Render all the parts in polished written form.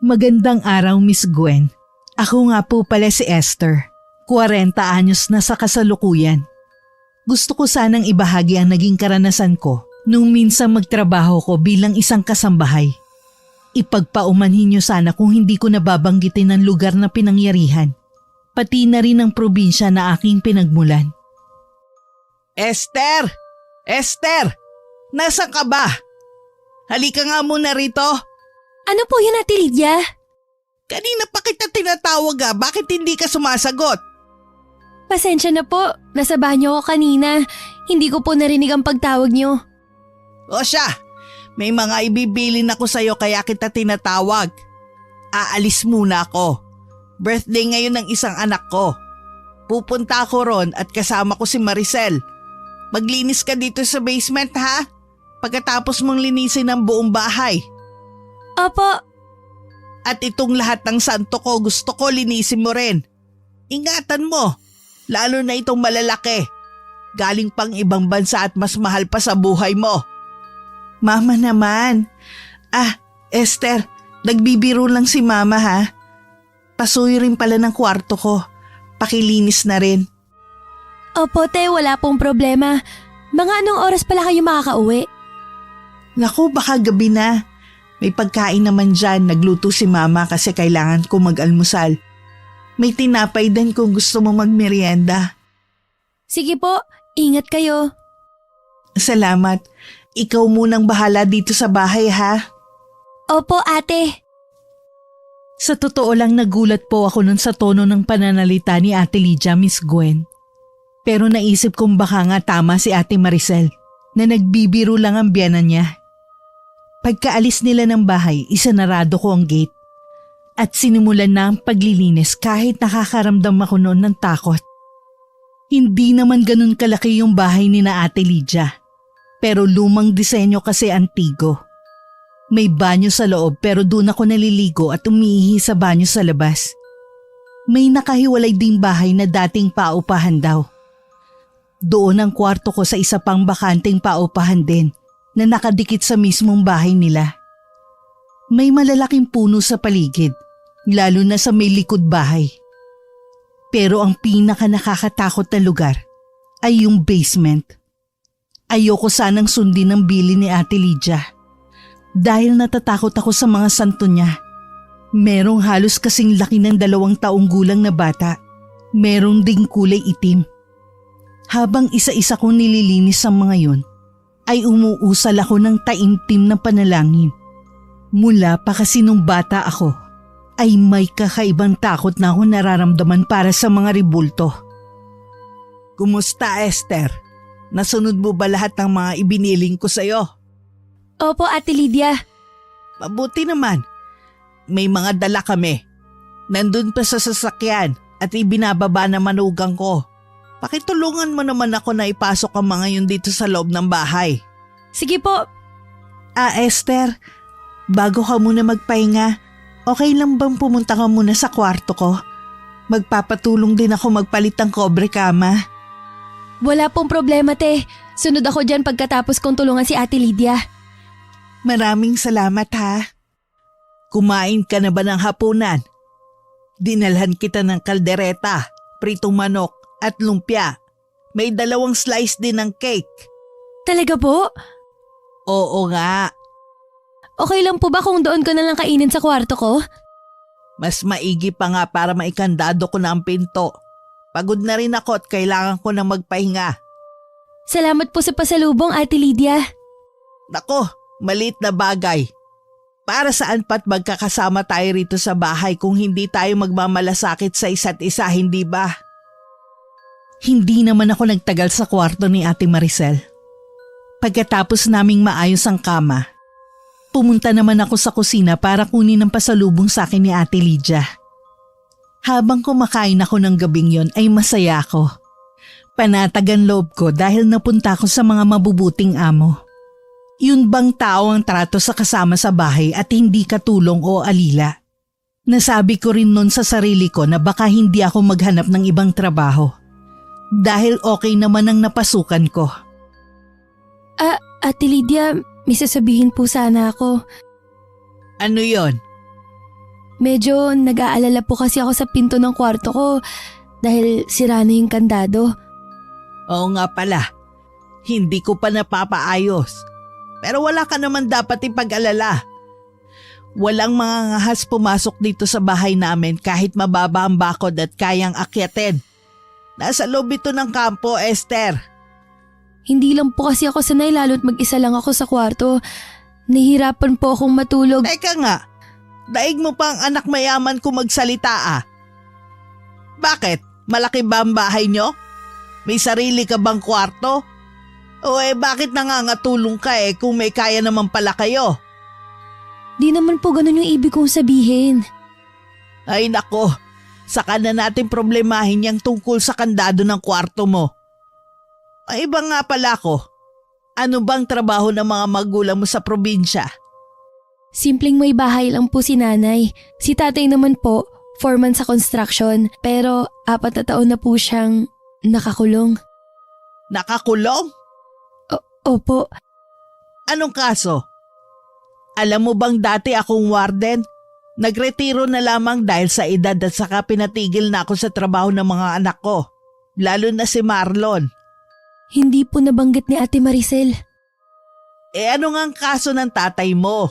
Magandang araw, Miss Gwen. Ako nga po pala si Esther. 40 anyos na sa kasalukuyan. Gusto ko sanang ibahagi ang naging karanasan ko nung minsan magtrabaho ko bilang isang kasambahay. Ipagpaumanhin niyo sana kung hindi ko nababanggitin ang lugar na pinangyarihan, pati na rin ang probinsya na aking pinagmulan. Esther! Esther! Nasaan ka ba? Halika nga muna rito. Ano po yun, Ate Lydia? Kanina pa kita tinatawag bakit hindi ka sumasagot? Pasensya na po, nasa banyo ako kanina. Hindi ko po narinig ang pagtawag niyo. O siya, may mga ibibilin ako sa'yo kaya kita tinatawag. Aalis muna ako. Birthday ngayon ng isang anak ko. Pupunta ako ron at kasama ko si Maricel. Maglinis ka dito sa basement ha? Pagkatapos mong linisin ang buong bahay. Opo. At itong lahat ng santo ko gusto ko linisin mo rin. Ingatan mo, lalo na itong malalaki. Galing pang ibang bansa at mas mahal pa sa buhay mo. Mama naman. Esther, nagbibiro lang si Mama ha. Pasuyo rin pala ng kwarto ko. Pakilinis na rin. Opo, te, wala pong problema. Mga anong oras pala kayo makakauwi? Naku, baka gabi na. May pagkain naman dyan, nagluto si Mama kasi kailangan ko mag-almusal. May tinapay din kung gusto mo magmerienda. Sige po, ingat kayo. Salamat. Ikaw munang bahala dito sa bahay ha. Opo, ate. Sa totoo lang nagulat po ako nun sa tono ng pananalita ni Ate Lydia, Miss Gwen. Pero naisip kong baka nga tama si Ate Maricel na nagbibiro lang ang biyanan niya. Pagkaalis nila ng bahay, isanarado ko ang gate at sinimulan na ang paglilinis kahit nakakaramdam ako noon ng takot. Hindi naman ganun kalaki yung bahay ni na Ate Lydia, pero lumang disenyo kasi antigo. May banyo sa loob pero doon ako naliligo at umiihi sa banyo sa labas. May nakahiwalay ding bahay na dating paupahan daw. Doon ang kwarto ko sa isa pang bakanteng paupahan din na nakadikit sa mismong bahay nila. May malalaking puno sa paligid, lalo na sa may likod bahay. Pero ang pinaka nakakatakot na lugar ay yung basement. Ayoko sanang sundin ang bili ni Ate Lydia dahil natatakot ako sa mga santo niya. Merong halos kasing laki ng 2 taong gulang na bata. Merong ding kulay itim. Habang isa-isa kong nililinis ang mga yun, ay umuusal ako ng taimtim na panalangin. Mula pa kasi nung bata ako, ay may kakaibang takot na ako nararamdaman para sa mga ribulto. Kumusta, Esther? Nasunod mo ba lahat ng mga ibiniling ko sa'yo? Opo, Ate Lydia. Mabuti naman. May mga dala kami. Nandun pa sa sasakyan at ibinababa na manugang ko. Pakitulungan mo naman ako na ipasok ang mga yun dito sa loob ng bahay. Sige po. Esther, bago ka muna magpahinga, okay lang bang pumunta ka muna sa kwarto ko? Magpapatulong din ako magpalit ng kobre kama. Wala pong problema, te. Sunod ako dyan pagkatapos kong tulungan si Ate Lydia. Maraming salamat ha. Kumain ka na ba ng hapunan? Dinalhan kita ng kaldereta, pritong manok at lumpia. May 2 slice din ng cake. Talaga po? Oo nga. Okay lang po ba kung doon ko na lang kainin sa kwarto ko? Mas maigi pa nga para maikandado ko na ang pinto. Pagod na rin ako at kailangan ko na magpahinga. Salamat po sa pasalubong, Ate Lydia. Nako, maliit na bagay. Para saan pa't magkakasama tayo rito sa bahay kung hindi tayo magmamalasakit sa isa't isa, hindi ba? Hindi naman ako nagtagal sa kwarto ni Ate Maricel. Pagkatapos naming maayos ang kama, pumunta naman ako sa kusina para kunin ang pasalubong sa akin ni Ate Lydia. Habang kumakain ako ng gabing yon ay masaya ako. Panatagan loob ko dahil napunta ako sa mga mabubuting amo. Yun bang tao ang trato sa kasama sa bahay at hindi katulong o alila? Nasabi ko rin nun sa sarili ko na baka hindi ako maghanap ng ibang trabaho. Dahil okay naman ang napasukan ko. Ate Lydia, may sasabihin po sana ako. Ano yon? Medyo nag-aalala po kasi ako sa pinto ng kwarto ko dahil sira na yung kandado. Oo nga pala, hindi ko pa napapaayos. Pero wala ka naman dapat ipag-alala. Walang mga ngahas pumasok dito sa bahay namin kahit mababa ang bakod at kayang akyatin. Nasa loob ito ng kampo, Esther. Hindi lang po kasi ako sanay lalo't mag-isa lang ako sa kwarto. Nahihirapan po akong matulog. Teka nga, daig mo pa ang anak mayaman ko magsalita ah. Bakit? Malaki ba ang bahay nyo? May sarili ka bang kwarto? O bakit nangangatulong ka kung may kaya naman pala kayo? Di naman po ganun yung ibig kong sabihin. Ay nako, saka na natin problemahin yung tungkol sa kandado ng kwarto mo. Ay iba nga pala ko. Ano bang trabaho ng mga magulang mo sa probinsya? Simpleng may bahay lang po si nanay. Si tatay naman po, foreman sa construction. Pero 4 na taon na po siyang nakakulong. Nakakulong? Opo. Anong kaso? Alam mo bang dati akong warden? Nagretiro na lamang dahil sa edad at saka pinatigil na ako sa trabaho ng mga anak ko. Lalo na si Marlon. Hindi po nabanggit ni Ate Maricel. Ano nga ang kaso ng tatay mo?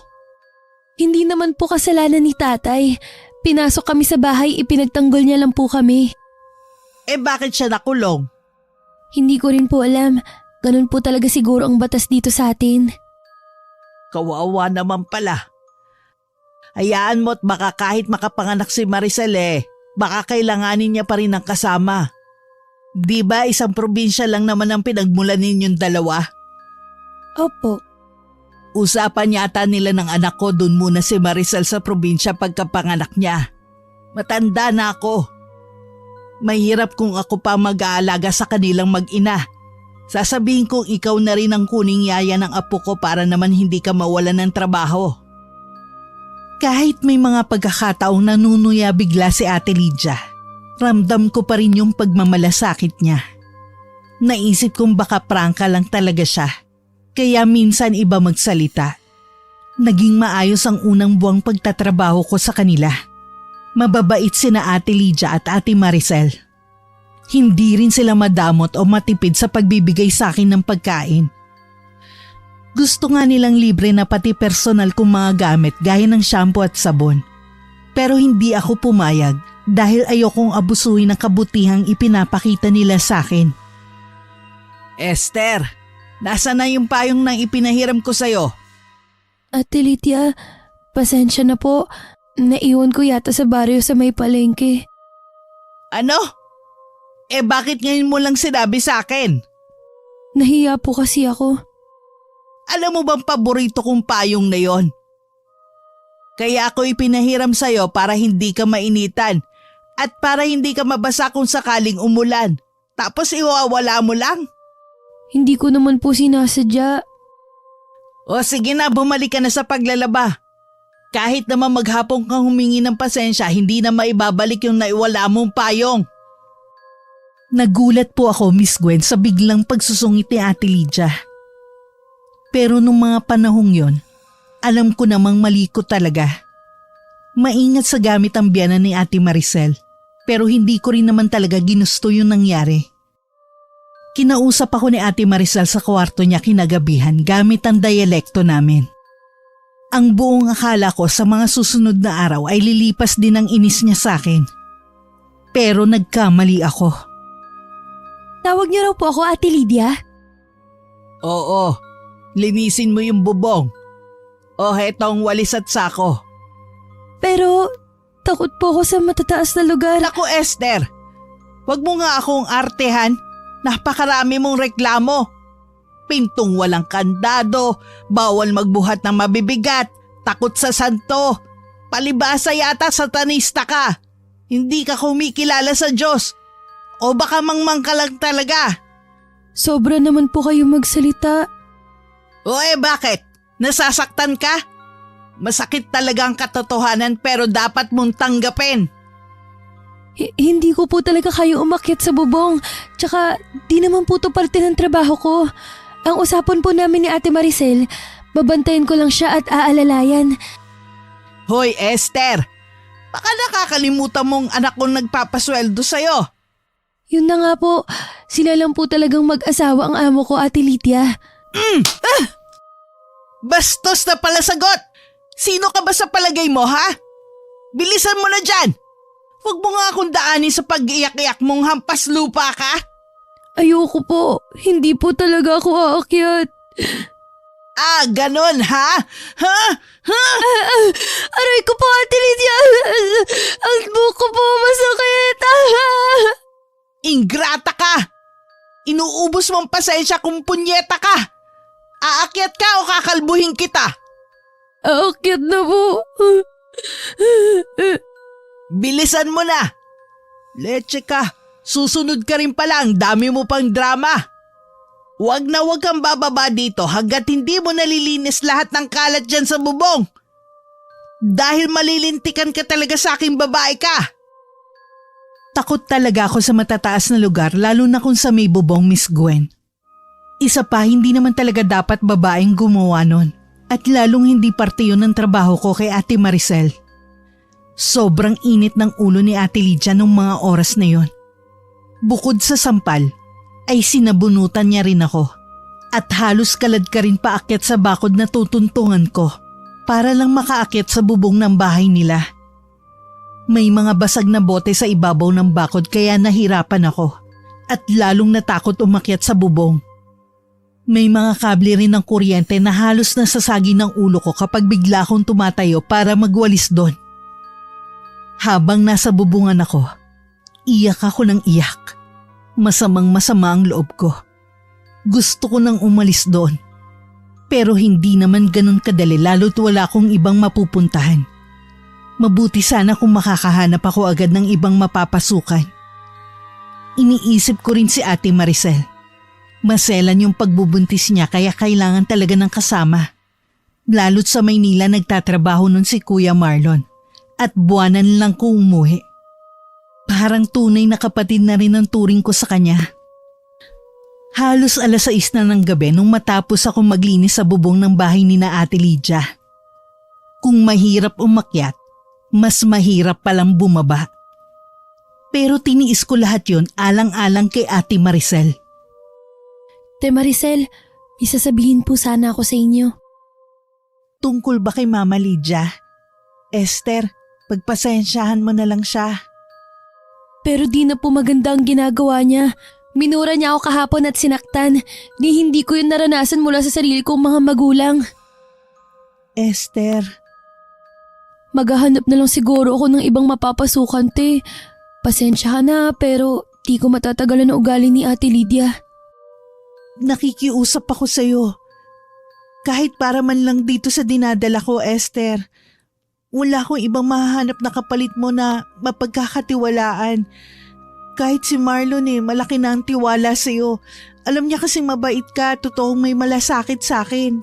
Hindi naman po kasalanan ni tatay. Pinasok kami sa bahay, ipinagtanggol niya lang po kami. Bakit siya nakulong? Hindi ko rin po alam. Ganun po talaga siguro ang batas dito sa atin. Kawawa naman pala. Hayaan mo't baka kahit makapanganak si Maricel baka kailanganin niya pa rin ng kasama. Di ba isang probinsya lang naman ang pinagmulan ninyong dalawa? Opo. Usapan yata nila ng anak ko dun muna si Maricel sa probinsya pagkapanganak niya. Matanda na ako. Mahirap kung ako pa mag-aalaga sa kanilang mag-ina. Sasabihin kong ikaw na rin ang kuning yaya ng apo ko para naman hindi ka mawalan ng trabaho. Kahit may mga pagkakataong nanunuya bigla si Ate Lydia, ramdam ko pa rin yung pagmamalasakit niya. Naisip kong baka prangka lang talaga siya, kaya minsan iba magsalita. Naging maayos ang unang buwang pagtatrabaho ko sa kanila. Mababait sina Ate Lydia at Ate Maricel. Hindi rin sila madamot o matipid sa pagbibigay sa akin ng pagkain. Gusto nga nilang libre na pati personal kong mga gamit gaya ng shampoo at sabon. Pero hindi ako pumayag dahil ayokong abusuhin ang kabutihang ipinapakita nila sa akin. Esther, nasa na yung payong nang ipinahiram ko sa'yo? Ate Lydia, pasensya na po. Naiwan ko yata sa baryo sa may palengke. Ano? Bakit ngayon mo lang sinabi sa akin? Nahiya po kasi ako. Alam mo bang paborito kong payong na yon? Kaya ako ipinahiram sa'yo para hindi ka mainitan at para hindi ka mabasa kung sakaling umulan. Tapos iwawala mo lang? Hindi ko naman po sinasadya. O sige na, bumalik ka na sa paglalaba. Kahit naman maghapon kang humingi ng pasensya, hindi na maibabalik yung naiwala mong payong. Nagulat po ako, Miss Gwen, sa biglang pagsusungit ni Ate Lydia. Pero nung mga panahong yon, alam ko namang mali ko talaga. Maingat sa gamit ang biyanan ni Ate Maricel, pero hindi ko rin naman talaga ginusto yung nangyari. Kinausap ako ni Ate Maricel sa kwarto niya kinagabihan gamit ang dialekto namin. Ang buong akala ko sa mga susunod na araw ay lilipas din ang inis niya sa akin. Pero nagkamali ako. Tawag niyo raw po ako Ate Lydia? Oo, linisin mo yung bubong. O hetong walis at sako. Pero takot po ako sa matataas na lugar. Naku Esther, wag mo nga akong artehan. Napakarami mong reklamo. Pintong walang kandado, bawal magbuhat ng mabibigat, takot sa santo. Palibasa yata satanista ka. Hindi ka kumikilala sa Diyos. O baka mangmang ka lang talaga. Sobra naman po kayo magsalita. O bakit? Nasasaktan ka? Masakit talaga ang katotohanan pero dapat mong tanggapin. Hindi ko po talaga kayo umakyat sa bubong. Tsaka di naman po to parte ng trabaho ko. Ang usapan po namin ni Ate Maricel, babantayan ko lang siya at aalalayan. Hoy Esther, Baka nakakalimutan mong anak kong nagpapasweldo sa'yo. Yun na nga po, sila lang po talagang mag-asawa ang amo ko, Ate Lydia. Bastos na pala sagot! Sino ka ba sa palagay mo, ha? Bilisan mo na dyan! Huwag mo nga akong daanin sa pag-iyak-iyak mong hampas lupa ka. Ayoko po, hindi po talaga ako aakyat. Ah, ganon, ha? Ha? Ha? Aray ko po, Ate Lydia! Ang buhok ko po masakit! Ingrata ka! Inuubos mong pasensya kung punyeta ka! Aakyat ka o kakalbuhin kita? Aakyat na po. Bilisan mo na! Leche ka, susunod ka rin pala, ang dami mo pang drama. Huwag na huwag kang bababa dito hanggat hindi mo nalilinis lahat ng kalat dyan sa bubong. Dahil malilintikan ka talaga sa aking babae ka. Takot talaga ako sa matataas na lugar lalo na kung sa may bubong, Miss Gwen. Isa pa, hindi naman talaga dapat babaeng gumawa nun. At lalong hindi parte yun ng trabaho ko kay Ate Maricel. Sobrang init ng ulo ni Ate Lydia nung mga oras na yun. Bukod sa sampal, ay sinabunutan niya rin ako. At halos kalad ka rin paakyat sa bakod na tutuntungan ko para lang makaakyat sa bubong ng bahay nila. May mga basag na bote sa ibabaw ng bakod kaya nahirapan ako at lalong natakot umakyat sa bubong. May mga kable rin ng kuryente na halos nasasagi ng ulo ko kapag bigla akong tumatayo para magwalis doon. Habang nasa bubungan ako, iyak ako ng iyak. Masamang-masama ang loob ko. Gusto ko nang umalis doon. Pero hindi naman ganun kadali lalo't wala akong ibang mapupuntahan. Mabuti sana kung makakahanap ako agad ng ibang mapapasukan. Iniisip ko rin si Ate Maricel. Maselan yung pagbubuntis niya kaya kailangan talaga ng kasama. Lalo't sa Maynila nagtatrabaho nun si Kuya Marlon at buwanan lang ko umuwi. Parang tunay na kapatid na rin ang turing ko sa kanya. Halos 6:00 na ng gabi nung matapos ako maglinis sa bubong ng bahay ni na Ate Lydia. Kung mahirap umakyat, mas mahirap palang bumaba. Pero tiniis ko lahat yun alang-alang kay Ate Maricel. Te Maricel, isasabihin po sana ako sa inyo. Tungkol ba kay Mama Lydia? Esther, pagpasensyahan mo na lang siya. Pero di na po maganda ang ginagawa niya. Minura niya ako kahapon at sinaktan. Hindi ko yun naranasan mula sa sarili kong mga magulang. Esther, Maghahanap na lang siguro ako ng ibang mapapasukan, te. Pasensya ka na pero di ko matatagalan ang ugali ni Ate Lydia. nakikiusap ako sa'yo. Kahit para man lang dito sa dinadala ko, Esther. Wala akong ibang mahahanap na kapalit mo na mapagkakatiwalaan. Kahit si Marlon malaki na ang tiwala sa'yo. Alam niya kasing mabait ka, totoong may malasakit sa akin.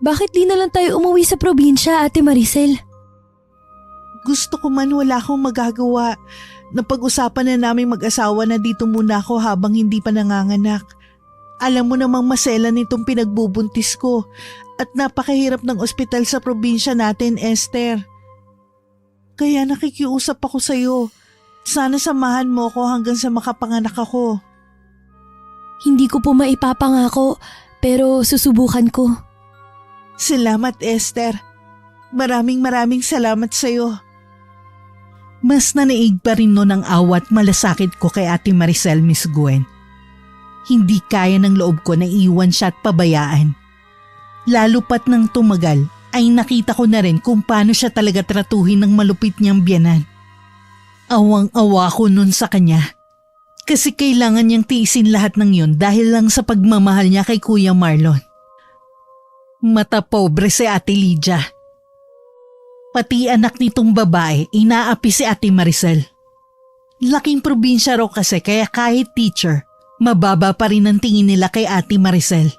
Bakit di na lang tayo umuwi sa probinsya, Ate Maricel? Gusto ko man wala akong magagawa. Napag-usapan na naming mag-asawa na dito muna ako habang hindi pa nanganganak. Alam mo namang maselan nitong pinagbubuntis ko at napakahirap ng ospital sa probinsya natin, Esther. Kaya nakikiusap ako sa'yo. Sana samahan mo ko hanggang sa makapanganak ako. Hindi ko po maipapangako pero susubukan ko. Salamat, Esther. Maraming salamat sa'yo. Mas nanaig pa rin noon ang awat malasakit ko kay Ate Maricel, Miss Gwen. Hindi kaya ng loob ko na iwan siya at pabayaan. Lalo pat nang tumagal ay nakita ko na rin kung paano siya talaga tratuhin ng malupit niyang biyanan. Awang-awa ko nun sa kanya. Kasi kailangan niyang tiisin lahat ng yun dahil lang sa pagmamahal niya kay Kuya Marlon. Mata pobre si Ate Lydia. Pati anak nitong babae, inaapi si Ate Maricel. Laking probinsya raw kasi kaya kahit teacher, mababa pa rin ang tingin nila kay Ate Maricel.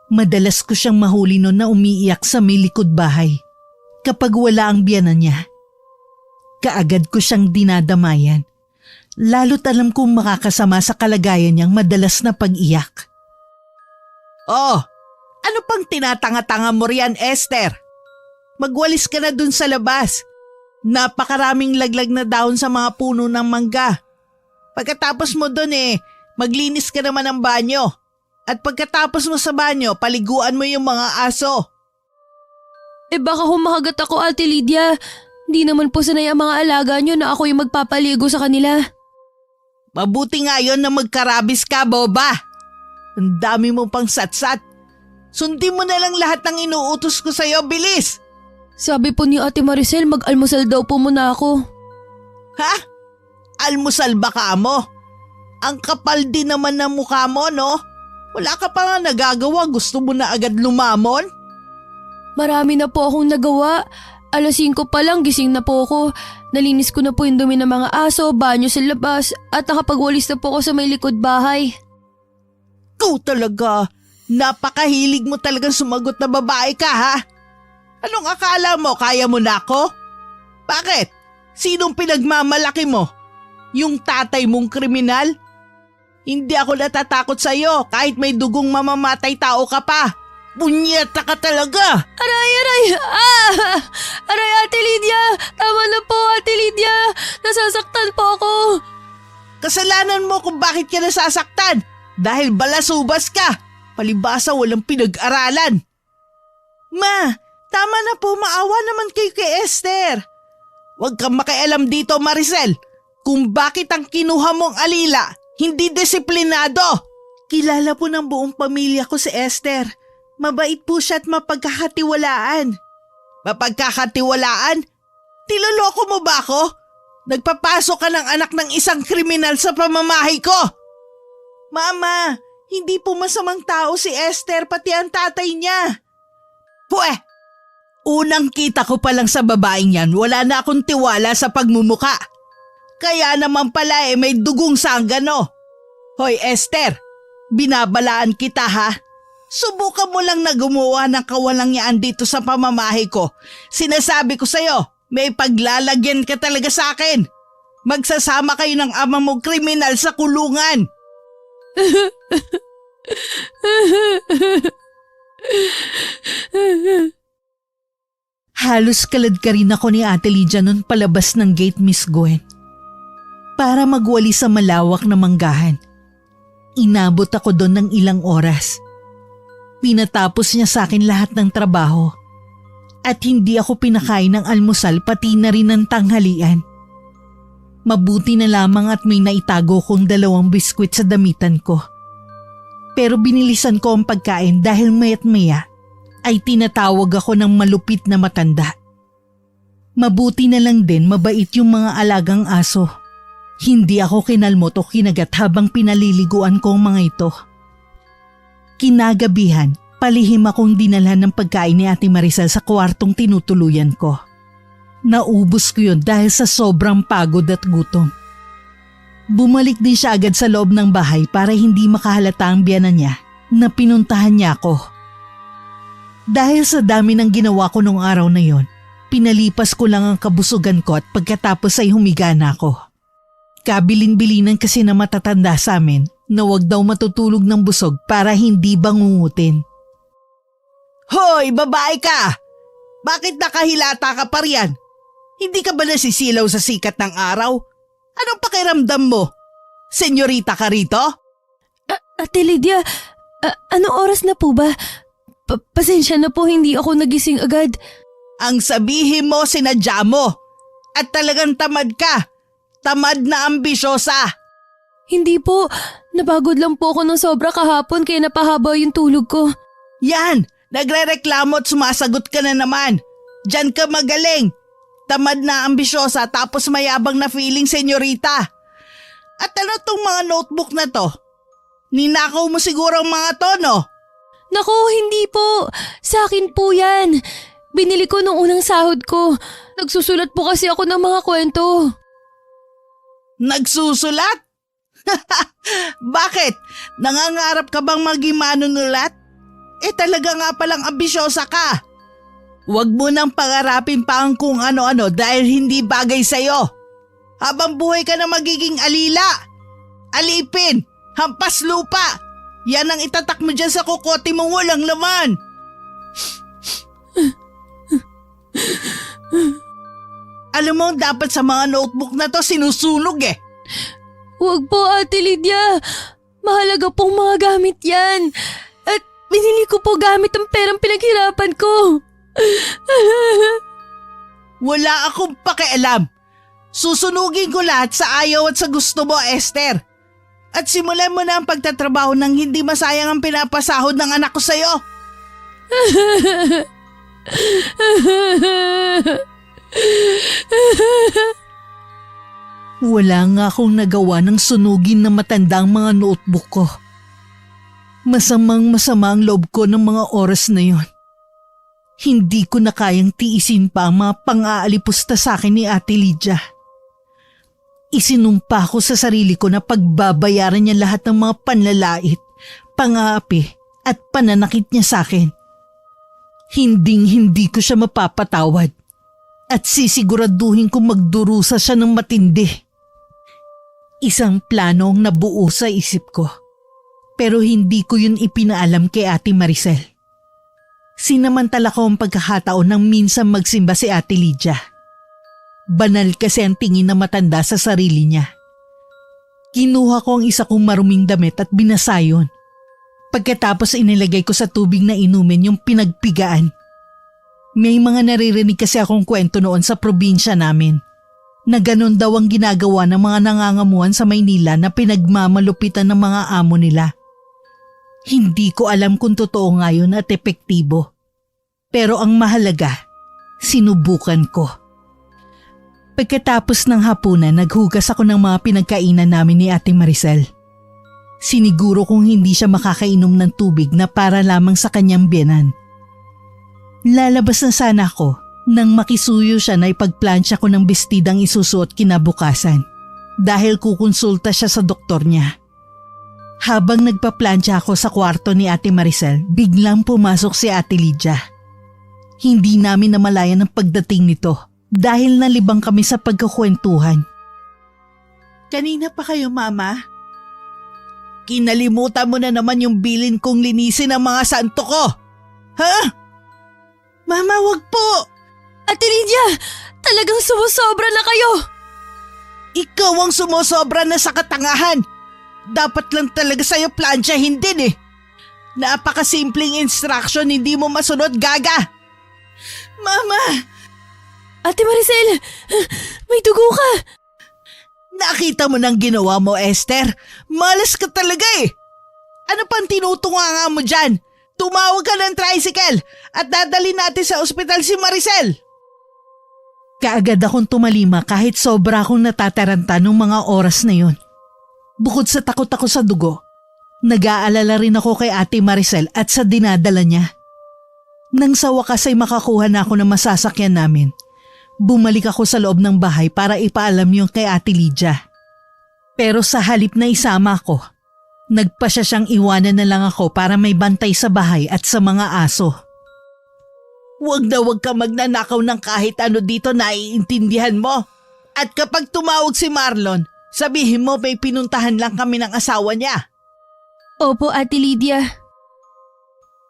Madalas ko siyang mahuli noon na umiiyak sa may likod bahay kapag wala ang biyanan niya. Kaagad ko siyang dinadamayan, lalo't alam kong makakasama sa kalagayan niyang madalas na pag-iyak. Oh, ano pang tinatanga-tanga mo riyan, Esther? Magwalis ka na dun sa labas. Napakaraming laglag na dahon sa mga puno ng mangga. Pagkatapos mo dun maglinis ka naman ng banyo. At pagkatapos mo sa banyo, paliguan mo yung mga aso. Baka humahagat ako, Ate Lydia. Di naman po sanay ang mga alaga nyo na ako yung magpapaligo sa kanila. Mabuti nga yun na magkarabis ka, boba. Ang dami mo pang satsat. Sundin mo na lang lahat ng inuutos ko sa'yo, bilis! Sabi po ni Ate Maricel, mag-almusal daw po muna ako. Ha? Almusal ba ka mo? Ang kapal din naman ng mukha mo, no? Wala ka pa nga nagagawa, gusto mo na agad lumamon? Marami na po akong nagawa. 5:00 pa lang gising na po ako. Nalinis ko na po yung dumi ng mga aso, banyo sa labas at nakapagwalis na po ako sa may likod bahay. Ikaw talaga, napakahilig mo talagang sumagot na babae ka, ha? Anong akala mo, kaya mo na ako? Bakit? Sinong pinagmamalaki mo? Yung tatay mong kriminal? Hindi ako natatakot sa'yo kahit may dugong mamamatay tao ka pa. Punyeta ka talaga! Aray! Aray, Ate Lydia! Tama na po, Ate Lydia! Nasasaktan po ako! Kasalanan mo kung bakit ka nasasaktan dahil balasubas ka. Palibasa walang pinag-aralan. Ma, tama na po, maawa naman kayo kay Esther. Huwag kang makialam dito, Maricel, kung bakit ang kinuha mong alila hindi disiplinado. Kilala po ng buong pamilya ko si Esther. Mabait po siya at mapagkakatiwalaan. Mapagkakatiwalaan? Tiloloko mo ba ako? Nagpapasok ka ng anak ng isang kriminal sa pamamahay ko. Mama, hindi po masamang tao si Esther pati ang tatay niya. Pweh! Unang kita ko pa lang sa babaeng yan, wala na akong tiwala sa pagmumuka. Kaya naman pala may dugong sanggano. Hoy Esther, binabalaan kita ha. Subukan mo lang na gumawa ng kawalangyaan dito sa pamamahay ko. Sinasabi ko sa'yo, may paglalagyan ka talaga sa akin. Magsasama kayo ng ama mong kriminal sa kulungan. Halos kalad ka rin ako ni Ate Lydia noon palabas ng gate, Miss Gwen. Para magwali sa malawak na manggahan. Inabot ako doon ng ilang oras. Pinatapos niya sa akin lahat ng trabaho. At hindi ako pinakain ng almusal pati na rin ng tanghalian. Mabuti na lamang at may naitago kong 2 biskwit sa damitan ko. Pero binilisan ko ang pagkain dahil maya't maya ay tinatawag ako ng malupit na matanda. Mabuti na lang din mabait yung mga alagang aso. Hindi ako kinalmot o kinagat habang pinaliliguan ko ang mga ito. Kinagabihan, palihim akong dinalhan ng pagkain ni Ate Maricel sa kwartong tinutuluyan ko. Naubos ko yun dahil sa sobrang pagod at gutom. Bumalik din siya agad sa loob ng bahay para hindi makahalata ang biyanan niya na pinuntahan niya ako. Dahil sa dami ng ginawa ko nung araw na yon, pinalipas ko lang ang kabusugan ko at pagkatapos ay humiga na ako. Kabilin-bilinan kasi na matatanda sa amin na wag daw matutulog ng busog para hindi bangungutin. Hoy, babae ka! Bakit nakahilata ka pa riyan? Hindi ka ba nasisilaw sa sikat ng araw? Anong pakiramdam mo? Senyorita ka rito? Ate Lydia, anong oras na po ba? Pasensya na po, hindi ako nagising agad. Ang sabihin mo sinadya mo at talagang tamad ka. Tamad na ambisyosa. Hindi po, napagod lang po ako ng sobra kahapon kaya napahaba yung tulog ko. Yan, nagrereklamo at sumasagot ka na naman. Diyan ka magaling. Tamad na ambisyosa tapos mayabang na feeling, senyorita. At ano tong mga notebook na to? Ninakaw mo siguro ang mga to, no? Naku, hindi po. Sa akin po yan. Binili ko nung unang sahod ko. Nagsusulat po kasi ako ng mga kwento. Nagsusulat? Bakit? Nangangarap ka bang maging manunulat? Talaga nga palang ambisyosa ka. Huwag mo nang pangarapin pa ang kung ano-ano dahil hindi bagay sa'yo. Habang buhay ka na magiging alila, alipin, hampas lupa. Yan ang itatak mo dyan sa kukote mong walang laman. Alam mo, dapat sa mga notebook na to sinusunog eh. Huwag po, Ate Lydia. Mahalaga pong mga gamit yan. At binili ko po gamit ang perang pinaghirapan ko. Wala akong pakialam. Susunugin ko lahat sa ayaw at sa gusto mo, Esther. At simulan mo na ang pagtatrabaho nang hindi masayang ang pinapasahod ng anak ko sa'yo. Wala nga akong nagawa ng sunugin na matandang mga notebook ko. Masama ang loob ko ng mga oras na yon. Hindi ko na kayang tiisin pa ang mga pang-aalipusta sa akin ni Ate Lydia. Isinumpa ko sa sarili ko na pagbabayaran niya lahat ng mga panlalait, pang-aapi at pananakit niya sa akin. Hindi ko siya mapapatawad at sisiguraduhin kong magdurusa siya ng matindi. Isang plano ang nabuo sa isip ko, pero hindi ko yun ipinaalam kay Ate Maricel. Sinamantala ko ang pagkakataon ng minsan magsimba si Ate Lydia. Banal kasi ang tingin na matanda sa sarili niya. Kinuha ko ang isa kong maruming damit at binasa yun. Pagkatapos inilagay ko sa tubig na inumin yung pinagpigaan. May mga naririnig kasi akong kwento noon sa probinsya namin na ganun daw ang ginagawa ng mga nangangamuhan sa Maynila na pinagmamalupitan ng mga amo nila. Hindi ko alam kung totoo nga yun at epektibo. Pero ang mahalaga, sinubukan ko. Pagkatapos ng hapunan, naghugas ako ng mga pinagkainan namin ni Ate Maricel. Siniguro kong hindi siya makakainom ng tubig na para lamang sa kanyang biyenan. Lalabas na sana ako nang makisuyo siya na ipagplansya ko ng bestidang isusuot kinabukasan dahil kukonsulta siya sa doktor niya. Habang nagpaplansya ako sa kwarto ni Ate Maricel, biglang pumasok si Ate Lydia. Hindi namin namalayan ang pagdating nito dahil nalibang kami sa pagkukwentuhan. Kanina pa kayo, Mama? Kinalimutan mo na naman yung bilin kong linisin ang mga santo ko. Ha? Mama, wag po! Ate Lydia, talagang sumusobra na kayo. Ikaw ang sumusobra na sa katangahan. Dapat lang talaga sa'yo plansyahin din eh. Napakasimpleng instruction, hindi mo masunod, gaga. Mama! Ate Maricel, may dugo ka. Nakita mo nang ginawa mo, Esther. Malas ka talaga eh. Ano pang tinutunganga mo dyan? Tumawag ka ng tricycle at dadalhin natin sa ospital si Maricel. Kaagad akong tumalima kahit sobra akong natataranta nung mga oras na yon. Bukod sa takot ako sa dugo, nag-aalala rin ako kay Ate Maricel at sa dinadala niya. Nang sa wakas ay makakuha na ako ng masasakyan namin, bumalik ako sa loob ng bahay para ipaalam yung kay Ate Lydia. Pero sa halip na isama ako, nagpasya siyang iwanan na lang ako para may bantay sa bahay at sa mga aso. Huwag na huwag ka magnanakaw ng kahit ano dito na iintindihan mo. At kapag tumawag si Marlon, sabihin mo may pinuntahan lang kami ng asawa niya. Opo, Ate Lydia.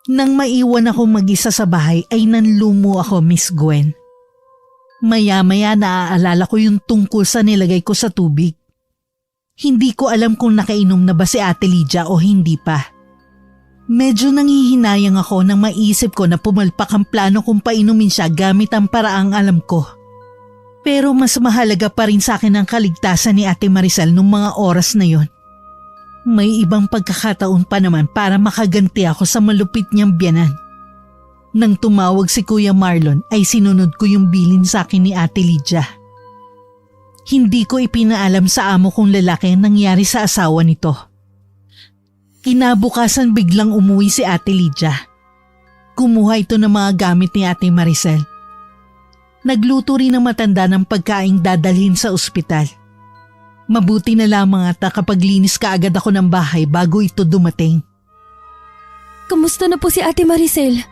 Nang maiwan ako mag-isa sa bahay ay nanlumo ako, Miss Gwen. Maya-maya naaalala ko yung tungkol sa nilagay ko sa tubig. Hindi ko alam kung nakainom na ba si Ate Lydia o hindi pa. Medyo nangihinayang ako nang maisip ko na pumalpak ang plano kong painumin siya gamit ang paraang alam ko. Pero mas mahalaga pa rin sa akin ang kaligtasan ni Ate Maricel nung mga oras na yon. May ibang pagkakataon pa naman para makaganti ako sa malupit niyang biyanan. Nang tumawag si Kuya Marlon ay sinunod ko yung bilin sa akin ni Ate Lydia. Hindi ko ipinaalam sa amo kong lalaki ang nangyari sa asawa nito. Kinabukasan biglang umuwi si Ate Lydia. Kumuha ito ng mga gamit ni Ate Maricel. Nagluto rin ng matanda ng pagkaing dadalhin sa ospital. Mabuti na lamang at nakapaglinis kaagad ako ng bahay bago ito dumating. Kamusta na po si Ate Maricel?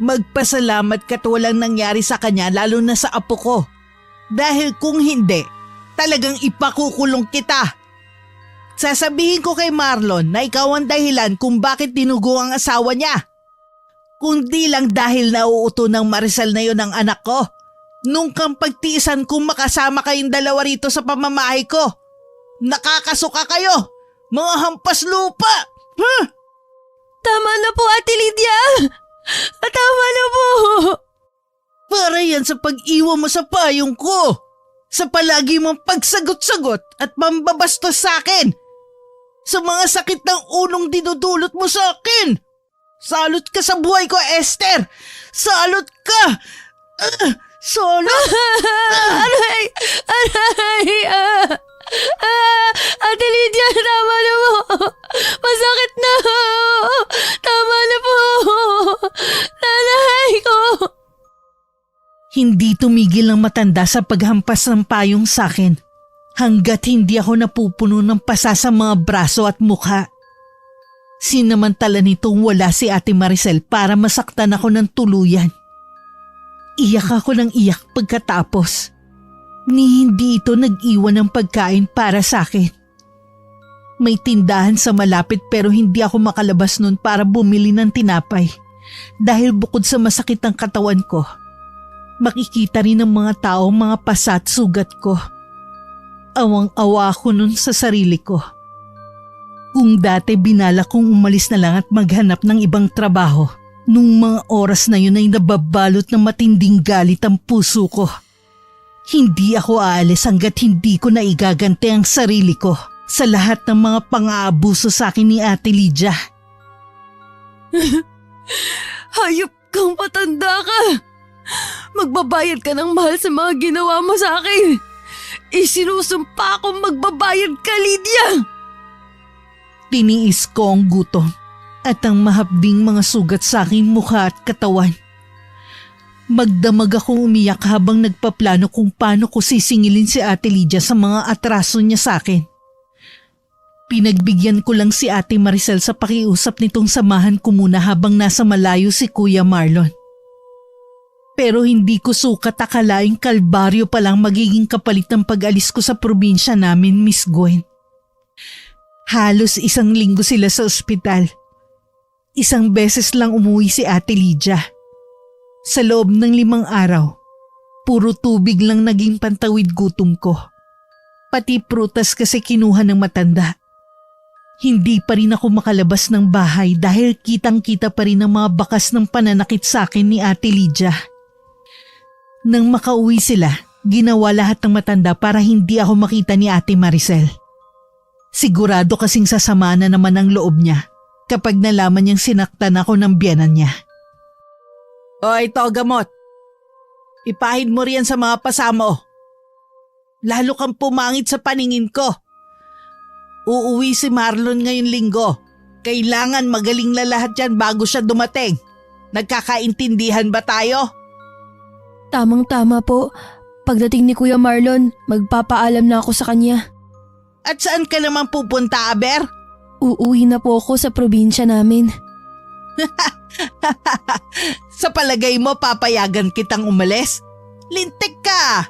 Magpasalamat ka't walang nangyari sa kanya lalo na sa apo ko. Dahil kung hindi, talagang ipakukulong kita. Sasabihin ko kay Marlon na ikaw ang dahilan kung bakit dinugo ang asawa niya. Kundi lang dahil nauuto ng Maricel na yon ang anak ko. Nung kang pagtiisan kung makasama kayong dalawa rito sa pamamahay ko. Nakakasuka kayo, mga hampas lupa! Huh? Tama na po, Ate Lydia! Tama na po! Para yan sa pag-iwan mo sa payong ko. Sa palagi mong pagsagot-sagot at mambabastos sa akin. Sa mga sakit ng unong dinudulot mo sa akin. Salot ka sa buhay ko, Esther! Salot ka! Salot! Aray! Aray! Ate Lydia, tama na po! Masakit na! Tama na po! Nanay ko! Hindi tumigil ang matanda sa paghampas ng payong sa akin hanggat hindi ako napupuno ng pasa sa mga braso at mukha. Sinamantala nitong wala si Ate Maricel para masaktan ako ng tuluyan. Iyak ako ng iyak pagkatapos. Ni hindi ito nag-iwan ng pagkain para sa akin. May tindahan sa malapit pero hindi ako makalabas nun para bumili ng tinapay dahil bukod sa masakit ang katawan ko, makikita rin ng mga tao mga pasa at sugat ko. Awang-awa ako nun sa sarili ko. Kung dati binala kong umalis na lang at maghanap ng ibang trabaho, nung mga oras na yun ay nababalot ng matinding galit ang puso ko. Hindi ako aalis hanggat hindi ko naigagante ang sarili ko sa lahat ng mga pang-aabuso sa akin ni Ate Lydia. Hayop kang patanda ka! Magbabayad ka ng mahal sa mga ginawa mo sa akin! Isinusumpa akong magbabayad ka, Lydia! Tiniis ko ang gutom at ang mahabding mga sugat sa aking mukha at katawan. Magdamag akong umiyak habang nagpaplano kung paano ko sisingilin si Ate Lydia sa mga atraso niya sa akin. Pinagbigyan ko lang si Ate Maricel sa pakiusap nitong samahan ko muna habang nasa malayo si Kuya Marlon. Pero hindi ko sukat akalaing kalbaryo pa lang magiging kapalit ng pag-alis ko sa probinsya namin, Miss Gwen. Halos 1 linggo sila sa ospital. 1 beses lang umuwi si Ate Lydia. Sa loob ng 5 araw, puro tubig lang naging pantawid gutom ko. Pati prutas kasi kinuha ng matanda. Hindi pa rin ako makalabas ng bahay dahil kitang-kita pa rin ang mga bakas ng pananakit sa akin ni Ate Lydia. Nang makauwi sila, ginawa lahat ng matanda para hindi ako makita ni Ate Maricel. Sigurado kasing sasama na naman ang loob niya kapag nalaman niyang sinaktan ako ng biyenan niya. O ito, gamot. Ipahid mo riyan sa mga pasamo. Lalo kang pumangit sa paningin ko. Uuwi si Marlon ngayong linggo. Kailangan magaling na lahat yan bago siya dumating. Nagkakaintindihan ba tayo? Tamang-tama po. Pagdating ni Kuya Marlon, magpapaalam na ako sa kanya. At saan ka naman pupunta, Aber? Uuwi na po ako sa probinsya namin. Sa palagay mo papayagan kitang umalis? Lintik ka!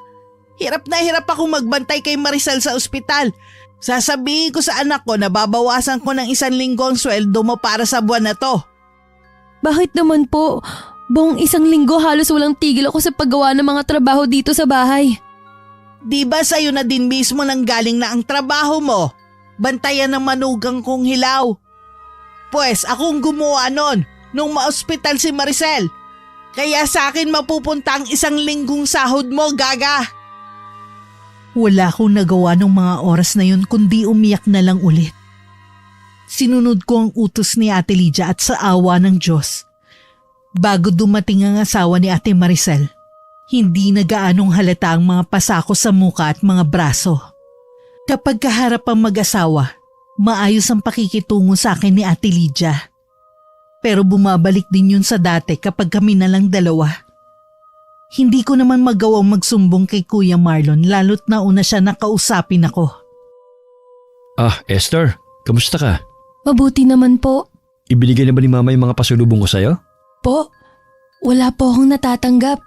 Hirap na hirap akong magbantay kay Maricel sa ospital. Sasabihin ko sa anak ko na babawasan ko ng 1 linggo ang sweldo mo para sa buwan na to. Bakit naman po? Buong 1 linggo halos walang tigil ako sa paggawa ng mga trabaho dito sa bahay. Di ba sa'yo na din mismo nang galing na ang trabaho mo? Bantayan ng manugang kong hilaw. Pues akong gumawa nun nung maospital si Maricel. Kaya sa akin mapupunta ang 1 linggong sahod mo, gaga. Wala akong nagawa ng mga oras na yun kundi umiyak na lang ulit. Sinunod ko ang utos ni Ate Lydia at sa awa ng Diyos. Bago dumating ang asawa ni Ate Maricel, hindi na gaanong halata ang mga pasako sa muka at mga braso. Kapag kaharap ang mag-asawa, maayos ang pakikitungo sa akin ni Ate Lydia. Pero bumabalik din yun sa dati kapag kami na lang dalawa. Hindi ko naman magawang magsumbong kay Kuya Marlon lalo't nauna siya nakausapin ako. Ah, Esther, kamusta ka? Mabuti naman po. Ibinigay na ba ni Mama yung mga pasulubong ko sa'yo? Po, wala po akong natatanggap.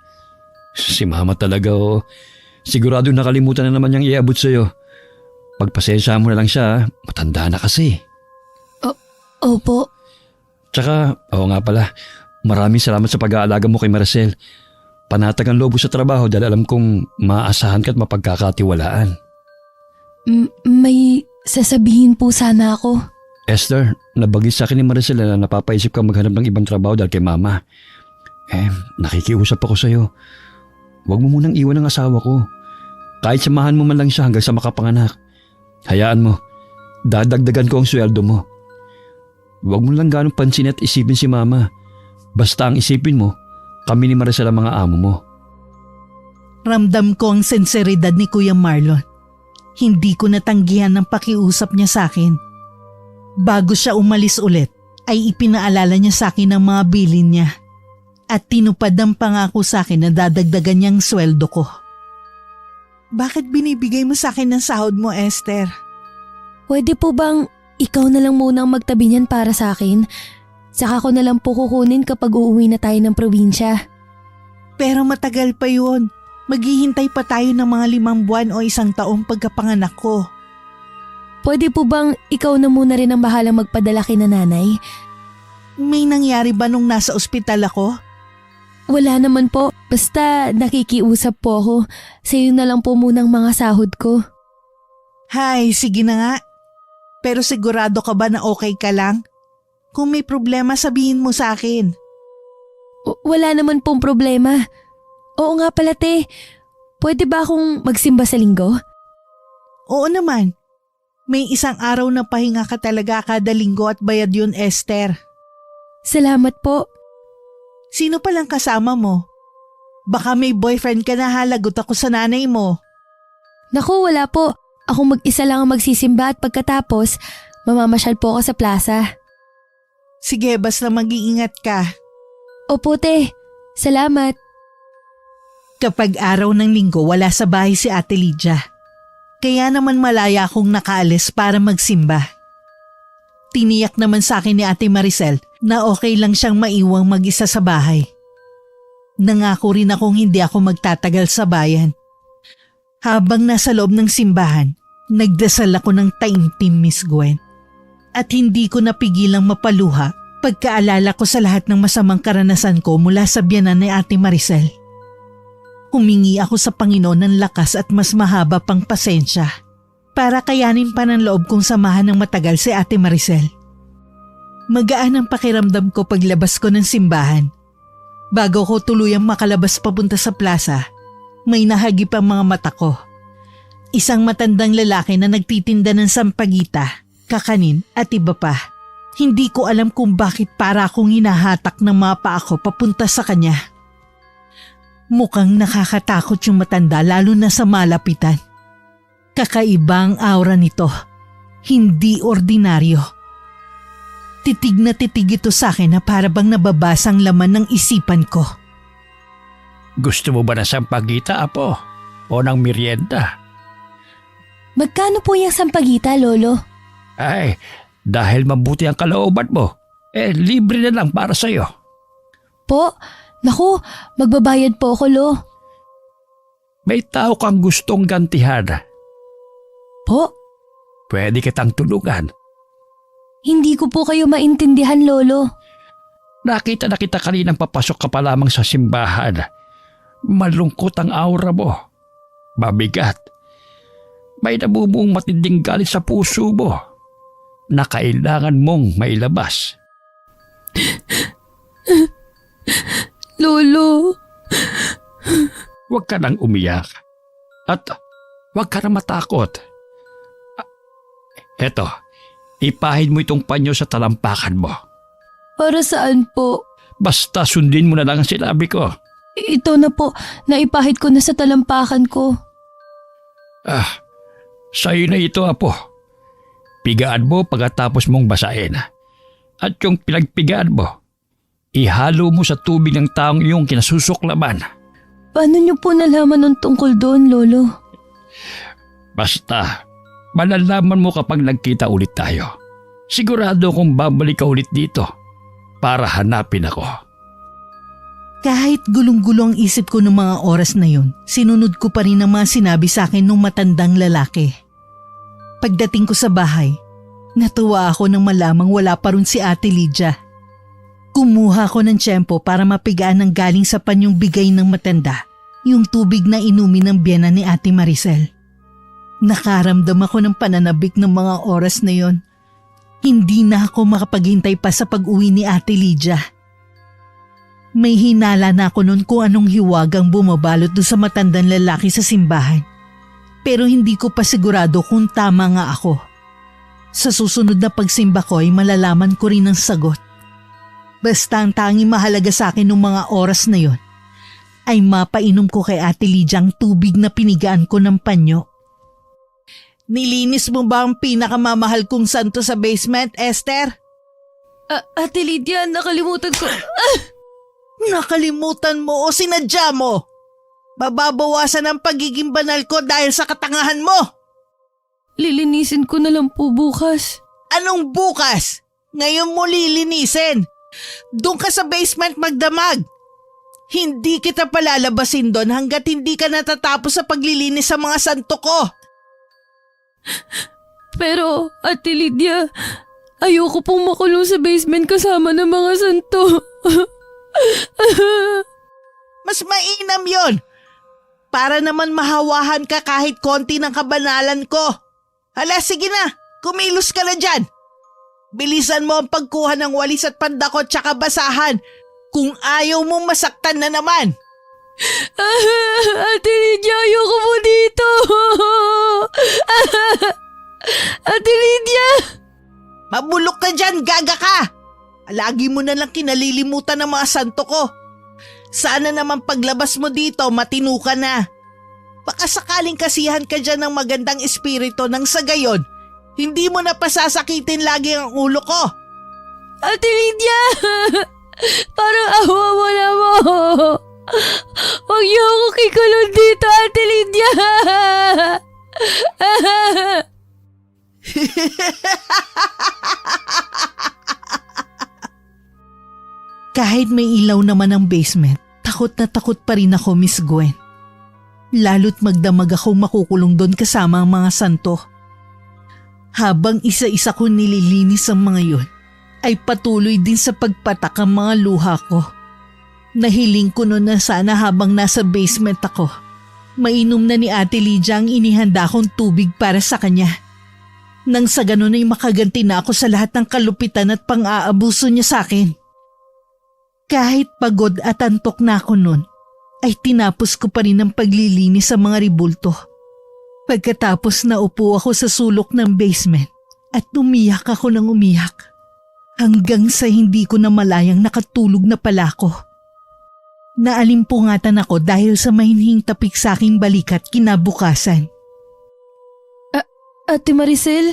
Si Mama talaga oh. Sigurado nakalimutan na naman niyang iabot sa'yo. Pagpasensya mo na lang siya, matanda na kasi. Opo. Tsaka, oo nga pala, maraming salamat sa pag-aalaga mo kay Maricel. Panatag ang loob ko sa trabaho dahil alam kong maaasahan ka at mapagkakatiwalaan. May sasabihin po sana ako. Esther, nabagis sa akin ni Maricel na napapaisip ka maghanap ng ibang trabaho dahil kay Mama. Nakikiusap ako sa'yo. Huwag mo munang iwan ang asawa ko. Kahit samahan mo man lang siya hanggang sa makapanganak. Hayaan mo, dadagdagan ko ang sweldo mo. Huwag mo lang ganong pansin at isipin si Mama. Basta ang isipin mo, kami ni Maricel ang mga amo mo. Ramdam ko ang sinseridad ni Kuya Marlon. Hindi ko natanggihan ng pakiusap niya sa akin. Bago siya umalis ulit, ay ipinaalala niya sa akin ang mga bilin niya. At tinupad ang pangako sa akin na dadagdagan niyang sweldo ko. Bakit binibigay mo sa akin ng sahod mo, Esther? Pwede po bang ikaw na lang muna ang magtabi niyan para sa akin? Saka ko na lang po kukunin kapag uuwi na tayo ng probinsya. Pero matagal pa yun. Maghihintay pa tayo ng mga 5 buwan o 1 taong pagkapanganak ko. Pwede po bang ikaw na muna rin ang bahalang magpadala kay nanay? May nangyari ba nung nasa ospital ako? Wala naman po. Basta nakikiusap po ako. Sa'yo na lang po munang mga sahod ko. Hay, sige na nga. Pero sigurado ka ba na okay ka lang? Kung may problema, sabihin mo sa akin. Wala naman pong problema. Oo nga pala, te. Pwede ba akong magsimba sa linggo? Oo naman. May 1 araw na pahinga ka talaga kada linggo at bayad yun, Esther. Salamat po. Sino palang kasama mo? Baka may boyfriend ka na, halagot ako sa nanay mo. Naku, wala po. Ako mag-isa lang ang magsisimba at pagkatapos, mamamasyal po ako sa plaza. Sige, basta mag-iingat ka. Opo, te. Salamat. Kapag araw ng linggo, wala sa bahay si Ate Lydia. Kaya naman malaya akong nakaalis para magsimba. Tiniyak naman sa akin ni Ate Maricel na okay lang siyang maiwang mag-isa sa bahay. Nangako rin akong hindi ako magtatagal sa bayan. Habang nasa loob ng simbahan, nagdasal ako ng taimtim, Miss Gwen. At hindi ko napigilang mapaluha pagkaalala ko sa lahat ng masamang karanasan ko mula sa biyanan ni Ate Maricel. Humingi ako sa Panginoon ng lakas at mas mahaba pang pasensya para kayanin pa ng loob kong samahan ng matagal si Ate Maricel. Magaan ang pakiramdam ko paglabas ko ng simbahan. Bago ko tuluyang makalabas papunta sa plaza, may nahagip ang mga mata ko. Isang matandang lalaki na nagtitinda ng sampagita, kakanin at iba pa. Hindi ko alam kung bakit para akong hinahatak ng mga paa ko papunta sa kanya. Mukhang nakakatakot yung matanda lalo na sa malapitan. Kakaiba ang aura nito. Hindi ordinaryo. Titig na titig ito sa akin na para bang nababasa ang laman ng isipan ko. Gusto mo ba na sampagita, apo? O ng merienda? Magkano po yung sampagita, Lolo? Ay, dahil mabuti ang kalooban mo, libre na lang para sa'yo. Po, naku, magbabayad po ako, Lo. May tao kang gustong gantihan. Po, Pwede kitang tulungan. hindi ko po kayo maintindihan, Lolo. Nakita na kita kaninang papasok ka pa lamang sa simbahan. Malungkot ang aura mo. Mabigat. May namumuong matinding galit sa puso mo na kailangan mong mailabas. Lolo. Huwag ka nang umiyak. At huwag ka na matakot. Eto, ipahid mo itong panyo sa talampakan mo. Para saan po? Basta sundin mo na lang ang sinabi ko. Ito na po, naipahid ko na sa talampakan ko. Sa'yo na ito, apo. Pigaan mo pagkatapos mong basahin. At yung pinagpigaan mo, ihalo mo sa tubig ng taong iyong kinasusuklaman. Paano niyo po nalaman ng tungkol doon, Lolo? Basta, malalaman mo kapag nagkita ulit tayo. Sigurado kong babalik ka ulit dito para hanapin ako. Kahit gulong-gulong ang isip ko ng mga oras na yun, sinunod ko pa rin ang mga sinabi sa akin ng matandang lalaki. Pagdating ko sa bahay, natuwa ako nang malamang wala pa rin si Ate Lydia. Kumuha ko ng tiyempo para mapigaan ng galing sa panyong bigay ng matanda, yung tubig na inumin ng biyana ni Ate Maricel. Nakaramdam ako ng pananabik ng mga oras na yon. Hindi na ako makapaghintay pa sa pag-uwi ni Ate Lydia. May hinala na ako noon kung anong hiwagang bumabalot doon sa matandang lalaki sa simbahan. Pero hindi ko pa sigurado kung tama nga ako. Sa susunod na pagsimba ko ay malalaman ko rin ang sagot. Basta ang tanging mahalaga sa akin ng mga oras na yon ay mapainom ko kay Ate Lydia ang tubig na pinigaan ko ng panyo. Nilinis mo ba ang pinakamamahal kong santo sa basement, Esther? Ate Lydia, nakalimutan ko. Nakalimutan mo o sinadya mo? Mababawasan ang pagiging banal ko dahil sa katangahan mo. Lilinisin ko na lang po bukas. Anong bukas? Ngayon mo lilinisin. Doon ka sa basement magdamag. Hindi kita palalabasin doon hanggat hindi ka natatapos sa paglilinis sa mga santo ko. Pero, Ate Lydia, ayoko pong makulong sa basement kasama ng mga santo. Mas mainam yon. Para naman mahawahan ka kahit konti ng kabanalan ko. Hala, sige na. Kumilos ka na dyan. Bilisan mo ang pagkuha ng walis at pandakot tsaka basahan kung ayaw mong masaktan na naman. Ate Lydia, ayoko po dito. Ate Lydia! Mabulok ka dyan, gaga ka. Lagi mo na lang kinalilimutan ng mga santo ko. Sana naman paglabas mo dito, matino ka na. Baka sakaling kasihan ka dyan ng magandang espiritu nang sa gayon, hindi mo na pasasakitin lagi ang ulo ko. Ate Lydia! Parang awa mo na mo. Huwag niyo ako kikulong dito, Ate Lydia! Kahit may ilaw naman ang basement, takot na takot pa rin ako, Miss Gwen. Lalo't magdamag ako makukulong doon kasama ang mga santo. Habang isa-isa ko nililinis ang mga yun, ay patuloy din sa pagpatak ang mga luha ko. Nahiling ko noon na sana habang nasa basement ako, mainom na ni Ate Lydia ang inihanda kong tubig para sa kanya. Nang sa ganun ay makaganti na ako sa lahat ng kalupitan at pang-aabuso niya sa akin. Kahit pagod at antok na ako noon, ay tinapos ko pa rin ang paglilinis sa mga ribulto. Pagkatapos naupo ako sa sulok ng basement at umiyak ako ng umiyak. Hanggang sa hindi ko na malayang nakatulog na pala ako. Naalimpungatan ako dahil sa mahinhing tapik sa aking balikat kinabukasan. Ate Maricel?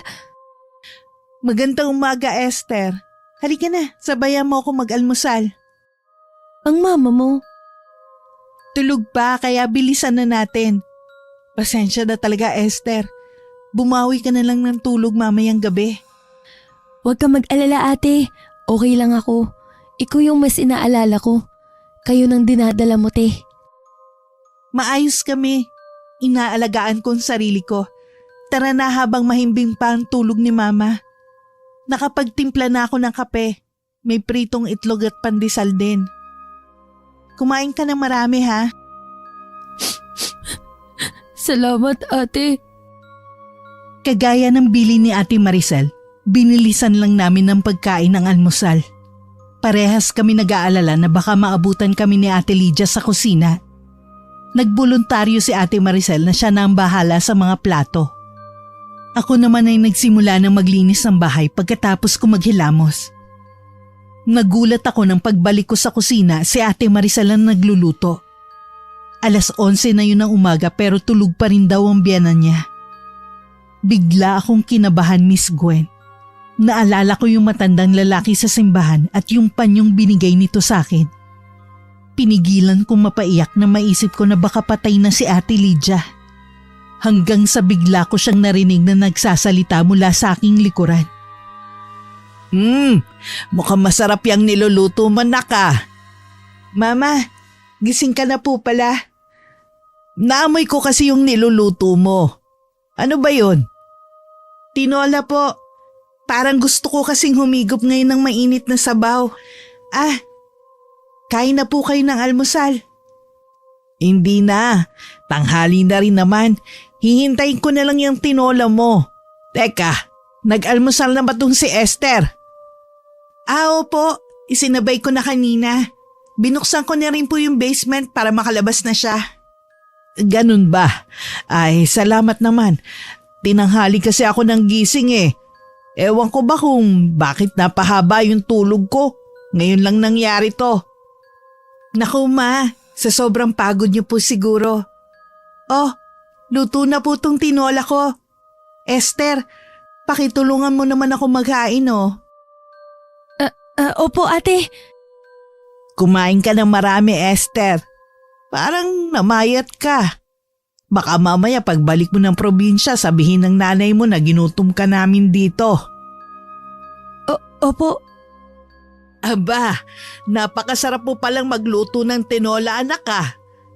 Magandang umaga, Esther. Halika na, sabayan mo ako mag-almusal. Ang mama mo? Tulog pa kaya bilisan na natin. Pasensya na talaga, Esther. Bumawi ka na lang ng tulog mamayang gabi. Huwag ka mag-alala, ate. Okay lang ako. Ikaw yung mas inaalala ko. Kayo nang dinadala mo, te. Maayos kami. Inaalagaan ko ang sarili ko. Tara na habang mahimbing pa ang tulog ni Mama. Nakapagtimpla na ako ng kape. May pritong itlog at pandesal din. Kumain ka ng marami, ha? Salamat, ate. Kagaya ng bili ni Ate Maricel, binilisan lang namin ng pagkain ng almusal. Parehas kami nag-aalala na baka maabutan kami ni Ate Lydia sa kusina. Nagboluntaryo si Ate Maricel na siya na ang bahala sa mga plato. Ako naman ay nagsimula ng maglinis ng bahay pagkatapos ko maghilamos. Nagulat ako nang pagbalik ko sa kusina si Ate Maricel ang nagluluto. 11:00 na yun ng umaga pero tulog pa rin daw ang biyanan niya. Bigla akong kinabahan, Miss Gwen. Naalala ko yung matandang lalaki sa simbahan at yung panyong binigay nito sa akin. Pinigilan kong mapaiyak na maisip ko na baka patay na si Ate Lydia. Hanggang sa bigla ko siyang narinig na nagsasalita mula sa aking likuran. Mukhang masarap yung niluluto mo, naka. Mama, gising ka na po pala. Naamoy ko kasi yung niluluto mo. Ano ba yun? Tinola po. Parang gusto ko kasing humigop ngayon ng mainit na sabaw. Kain na po kayo ng almusal. Hindi na. Tanghali na rin naman. Hihintayin ko na lang yung tinola mo. Teka, nag-almusal na ba tong si Esther? Opo. Isinabay ko na kanina. Binuksan ko na rin po yung basement para makalabas na siya. Ganun ba? Ay, salamat naman. Tinanghali kasi ako ng gising eh. Ewan ko ba kung bakit napahaba yung tulog ko. Ngayon lang nangyari to. Naku ma, sa sobrang pagod niyo po siguro. Oh, luto na po tong tinola ko. Esther, pakitulungan mo naman ako maghain oh. Opo ate. Kumain ka ng marami, Esther. Parang namayat ka. Baka mamaya pagbalik mo ng probinsya, sabihin ng nanay mo na ginutom ka namin dito. Opo. Aba, napakasarap po palang magluto ng tinola anak ah.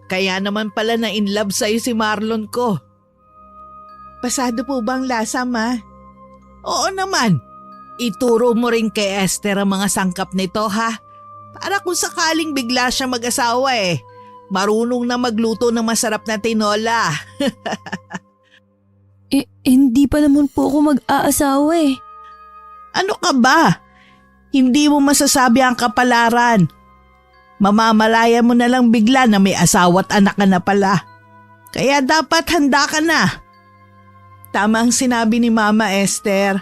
Kaya naman pala na in love sa'yo si Marlon ko. Pasado po bang lasa ma? Oo naman. Ituro mo rin kay Esther ang mga sangkap nito ha. Para kung sakaling bigla siya mag-asawa eh. Marunong na magluto ng masarap na tinola. Hindi pa naman po ako mag-aasawa eh. Ano ka ba? Hindi mo masasabi ang kapalaran. Mamamalaya mo na lang bigla na may asawa at anak ka na pala. Kaya dapat handa ka na. Tama ang sinabi ni Mama Esther.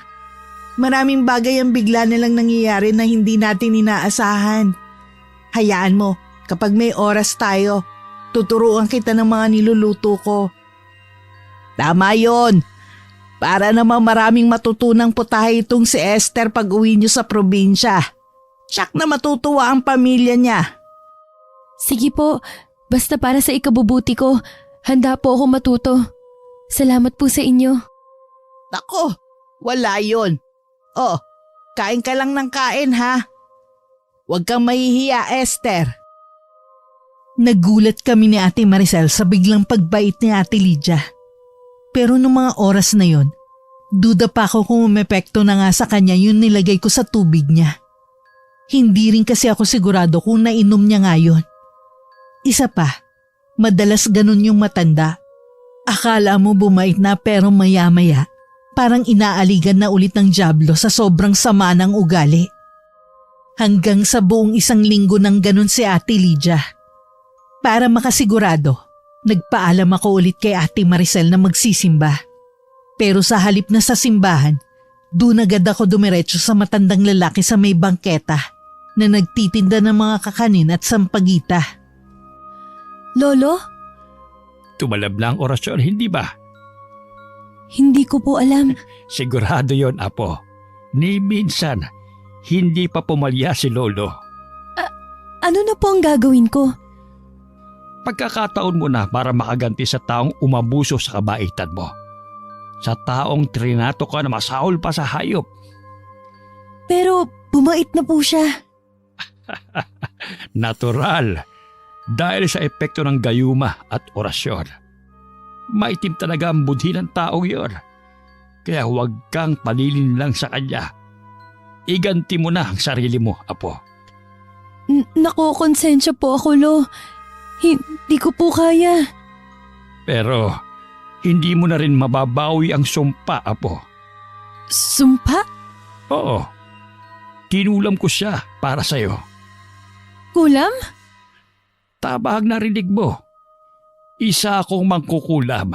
Maraming bagay ang bigla nilang nangyayari na hindi natin inaasahan. Hayaan mo, kapag may oras tayo, tuturuan kita ng mga niluluto ko. Tama yon. Para naman maraming matutunang putahe itong si Esther pag uwi niyo sa probinsya. Tsak na matutuwa ang pamilya niya. Sige po, basta para sa ikabubuti ko, handa po ako matuto. Salamat po sa inyo. Nako, wala yon. Oh, kain ka lang ng kain ha. Huwag kang mahihiya, Esther. Nagulat kami ni Ate Maricel sa biglang pagbait ni Ate Lydia. Pero nung mga oras na yon, duda pa ako kung umepekto na nga sa kanya yung nilagay ko sa tubig niya. Hindi rin kasi ako sigurado kung nainom niya nga yun. Isa pa, madalas ganun yung matanda. Akala mo bumait na pero maya-maya, parang inaaligan na ulit ng dyablo sa sobrang sama ng ugali. Hanggang sa buong 1 linggo nang ganun si Ate Lydia. Para makasigurado, nagpaalam ako ulit kay Ate Maricel na magsisimba. Pero sa halip na sa simbahan, doon agad ako dumiretso sa matandang lalaki sa may bangketa na nagtitinda ng mga kakanin at sampagita. Lolo? Tumalab na ang orasyon, hindi ba? Hindi ko po alam. Sigurado yon, Apo. Ni minsan, hindi pa pumalya si Lolo. Ano na po ang gagawin ko? Pagkakataon mo na para makaganti sa taong umabuso sa kabaitan mo. Sa taong trinato ka na masahol pa sa hayop. Pero bumait na po siya. Natural. Dahil sa epekto ng gayuma at orasyon. Maitim talaga ang budhi ng taong yon. Kaya huwag kang palilin lang sa kanya. Iganti mo na ang sarili mo, Apo. Nakokonsensya po ako, Lo. Hindi ko po kaya. Pero hindi mo na rin mababawi ang sumpa, Apo. Sumpa? Oo. Kinulam ko siya para sa'yo. Kulam? Tabang narinig mo. Isa akong mangkukulam.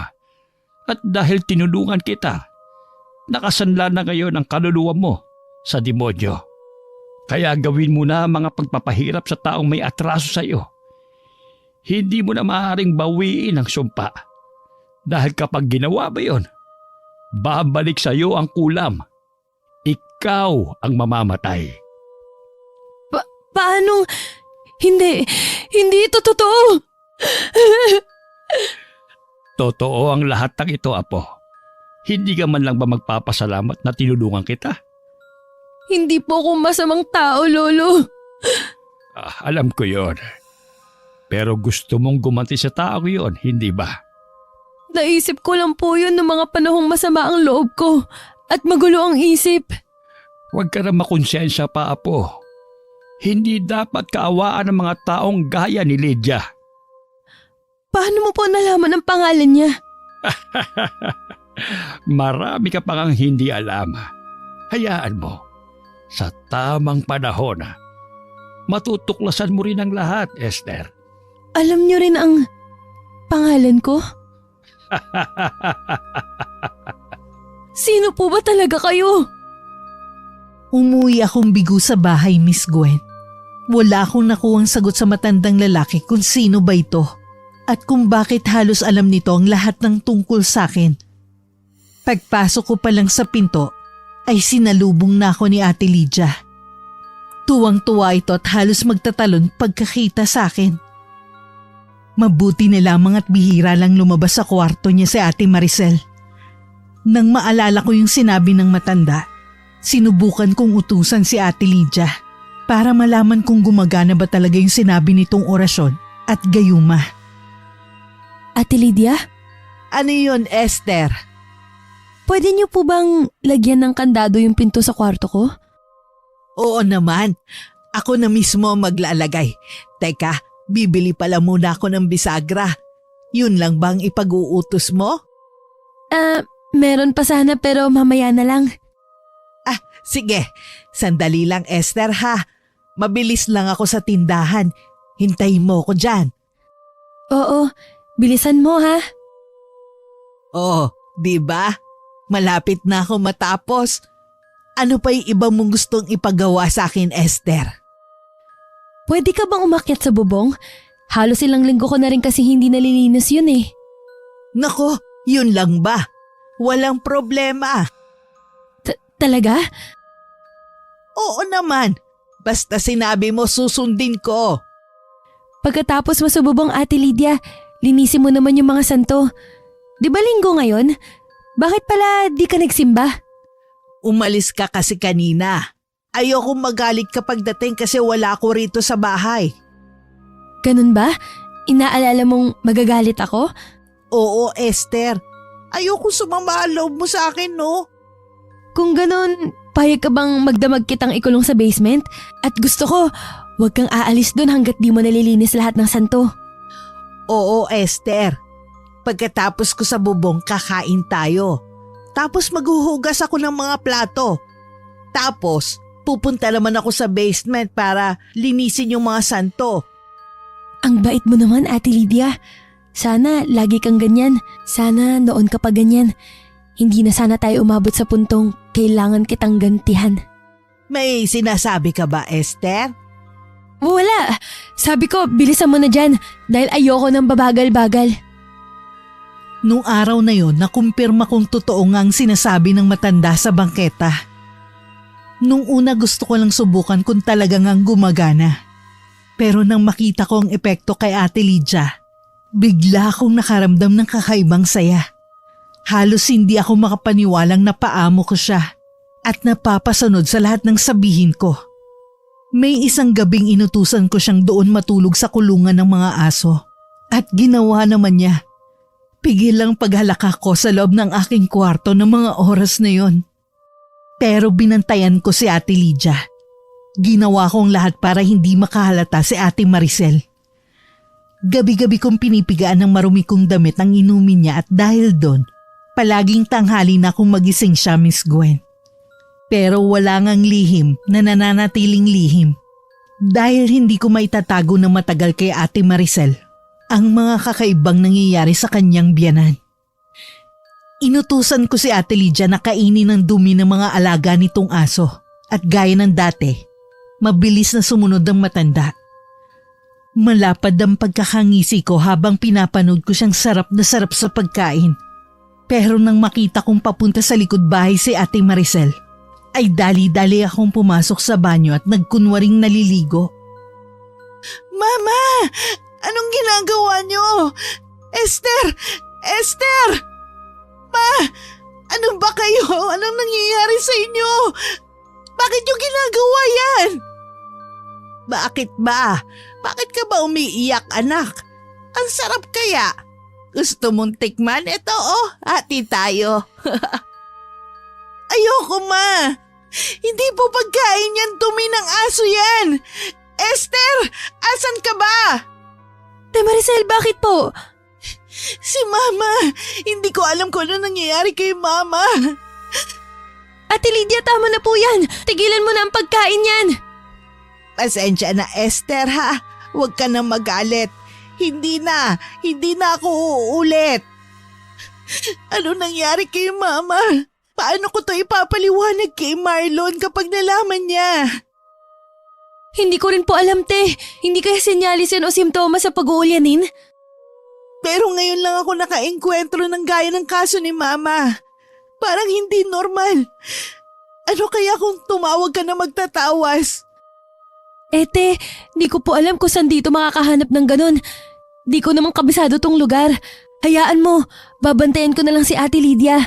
At dahil tinulungan kita, nakasanla na ngayon ang kaluluwa mo sa demonyo. Kaya gawin mo na mga pagpapahirap sa taong may atraso sa iyo. Hindi mo na maaaring bawiin ang sumpa. Dahil kapag ginawa mo yon, babalik sa iyo ang kulam. Ikaw ang mamamatay. Paanong... Hindi ito totoo. Totoo ang lahat ng ito, Apo. Hindi ka man lang ba magpapasalamat na tinulungan kita? Hindi po ako masamang tao, Lolo. Alam ko yon. Pero gusto mong gumanti sa tao yon, hindi ba? Naisip ko lang po yun ng mga panahong masama ang loob ko at magulo ang isip. Huwag ka na makonsensya pa, Apo. Hindi dapat kaawaan ng mga taong gaya ni Lydia. Paano mo po nalaman ang pangalan niya? Marami ka pang hindi alam. Hayaan mo. Sa tamang panahon, matutuklasan mo rin ang lahat, Esther. Alam niyo rin ang pangalan ko? Sino po ba talaga kayo? Umuwi akong bigo sa bahay, Miss Gwen. Wala akong nakuhang sagot sa matandang lalaki kung sino ba ito at kung bakit halos alam nito ang lahat ng tungkol sa akin. Pagpasok ko pa lang sa pinto ay sinalubong na ako ni Ate Lydia. Tuwang-tuwa ito at halos magtatalon pagkakita sa akin. Mabuti na lamang at bihira lang lumabas sa kwarto niya si Ate Maricel. Nang maalala ko yung sinabi ng matanda, sinubukan kong utusan si Ate Lydia para malaman kung gumagana ba talaga yung sinabi nitong orasyon at gayuma. Ate Lydia? Ano yun, Esther? Pwede niyo po bang lagyan ng kandado yung pinto sa kwarto ko? Oo naman. Ako na mismo maglalagay. Teka, bibili pala muna ako ng bisagra. Yun lang bang ipag-uutos mo? Meron pa sana pero mamaya na lang. Sige, sandali lang Esther ha. Mabilis lang ako sa tindahan. Hintayin mo ko dyan. Oo, bilisan mo ha. Oo, di ba? Malapit na ako matapos. Ano pa yung iba mong gustong ipagawa sa akin, Esther? Pwede ka bang umakyat sa bubong? Halos ilang linggo ko na rin kasi hindi nalilinis yun eh. Nako, yun lang ba? Walang problema. Talaga? Oo naman. Basta sinabi mo susundin ko. Pagkatapos mo sa bubong, Ate Lydia, linisin mo naman yung mga santo. Di ba linggo ngayon? Bakit pala di ka nagsimba? Umalis ka kasi kanina. Ayoko magalit kapag dating kasi wala ako rito sa bahay. Ganun ba? Inaalala mong magagalit ako? Oo, Esther. Ayoko sumama ang loob mo sa akin, no? Kung ganun, payag ka bang magdamag kitang ikulong sa basement? At gusto ko, huwag kang aalis dun hanggat di mo nalilinis lahat ng santo. Oo, Esther. Pagkatapos ko sa bubong, kakain tayo. Tapos maghuhugas ako ng mga plato. Tapos, pupunta naman ako sa basement para linisin yung mga santo. Ang bait mo naman, Ate Lydia. Sana lagi kang ganyan. Sana noon ka pa ganyan. Hindi na sana tayo umabot sa puntong kailangan kitang gantihan. May sinasabi ka ba, Esther? Wala. Sabi ko, bilisan mo na dyan dahil ayoko ng babagal-bagal. Nung araw na yon, nakumpirma kong totoo nga ang sinasabi ng matanda sa bangketa. Nung una gusto ko lang subukan kung talagang ang gumagana. Pero nang makita ko ang epekto kay Ate Lydia, bigla akong nakaramdam ng kakaibang saya. Halos hindi ako makapaniwalang napaamo ko siya at napapasunod sa lahat ng sabihin ko. May isang gabing inutusan ko siyang doon matulog sa kulungan ng mga aso at ginawa naman niya. Pigil lang paghalaka ko sa loob ng aking kwarto ng mga oras na yon. Pero binantayan ko si Ate Lydia. Ginawa kong lahat para hindi makahalata si Ate Maricel. Gabi-gabi kong pinipigaan ng marumi kong damit ang inumin niya at dahil doon, palaging tanghali na akong magising siya, Miss Gwen. Pero wala ngang lihim na nananatiling lihim. Dahil hindi ko maitatago na matagal kay Ate Maricel ang mga kakaibang nangyayari sa kanyang biyanan. Inutusan ko si Ate Lydia na kainin ng dumi ng mga alaga nitong aso at gaya ng dati, mabilis na sumunod ang matanda. Malapad ang pagkakangisi ko habang pinapanood ko siyang sarap na sarap sa pagkain. Pero nang makita kong papunta sa likod bahay si Ate Maricel, ay dali-dali akong pumasok sa banyo at nagkunwaring naliligo. Mama! Anong ginagawa niyo? Esther! Esther! Ma! Ano ba kayo? Anong nangyayari sa inyo? Bakit niyo ginagawa yan? Bakit ba? Bakit ka ba umiiyak, anak? Ang sarap kaya. Gusto mong tikman? Ito hati tayo. Ayoko, ma. Hindi po pagkain yan, dumi ng aso yan! Esther, asan ka ba? Te Maricel, bakit po? Si Mama, hindi ko alam kung ano nangyayari kay Mama. Ate Lydia, tama na po yan. Tigilan mo na ang pagkain yan. Pasensya na Esther ha, huwag ka na magalit. Hindi na ako uulit. Ano nangyari kay Mama? Paano ko to ipapaliwanag kay Marlon kapag nalaman niya? Hindi ko rin po alam, te. Hindi kaya senyalis yan o simptomas sa pag-uulyanin? Pero ngayon lang ako nakaengkwentro ng gaya ng kaso ni Mama. Parang hindi normal. Ano kaya kung tumawag ka na magtatawas? Te, di ko po alam kung saan dito makakahanap ng ganun. Di ko naman kabisado tong lugar. Hayaan mo, babantayan ko na lang si Ate Lydia.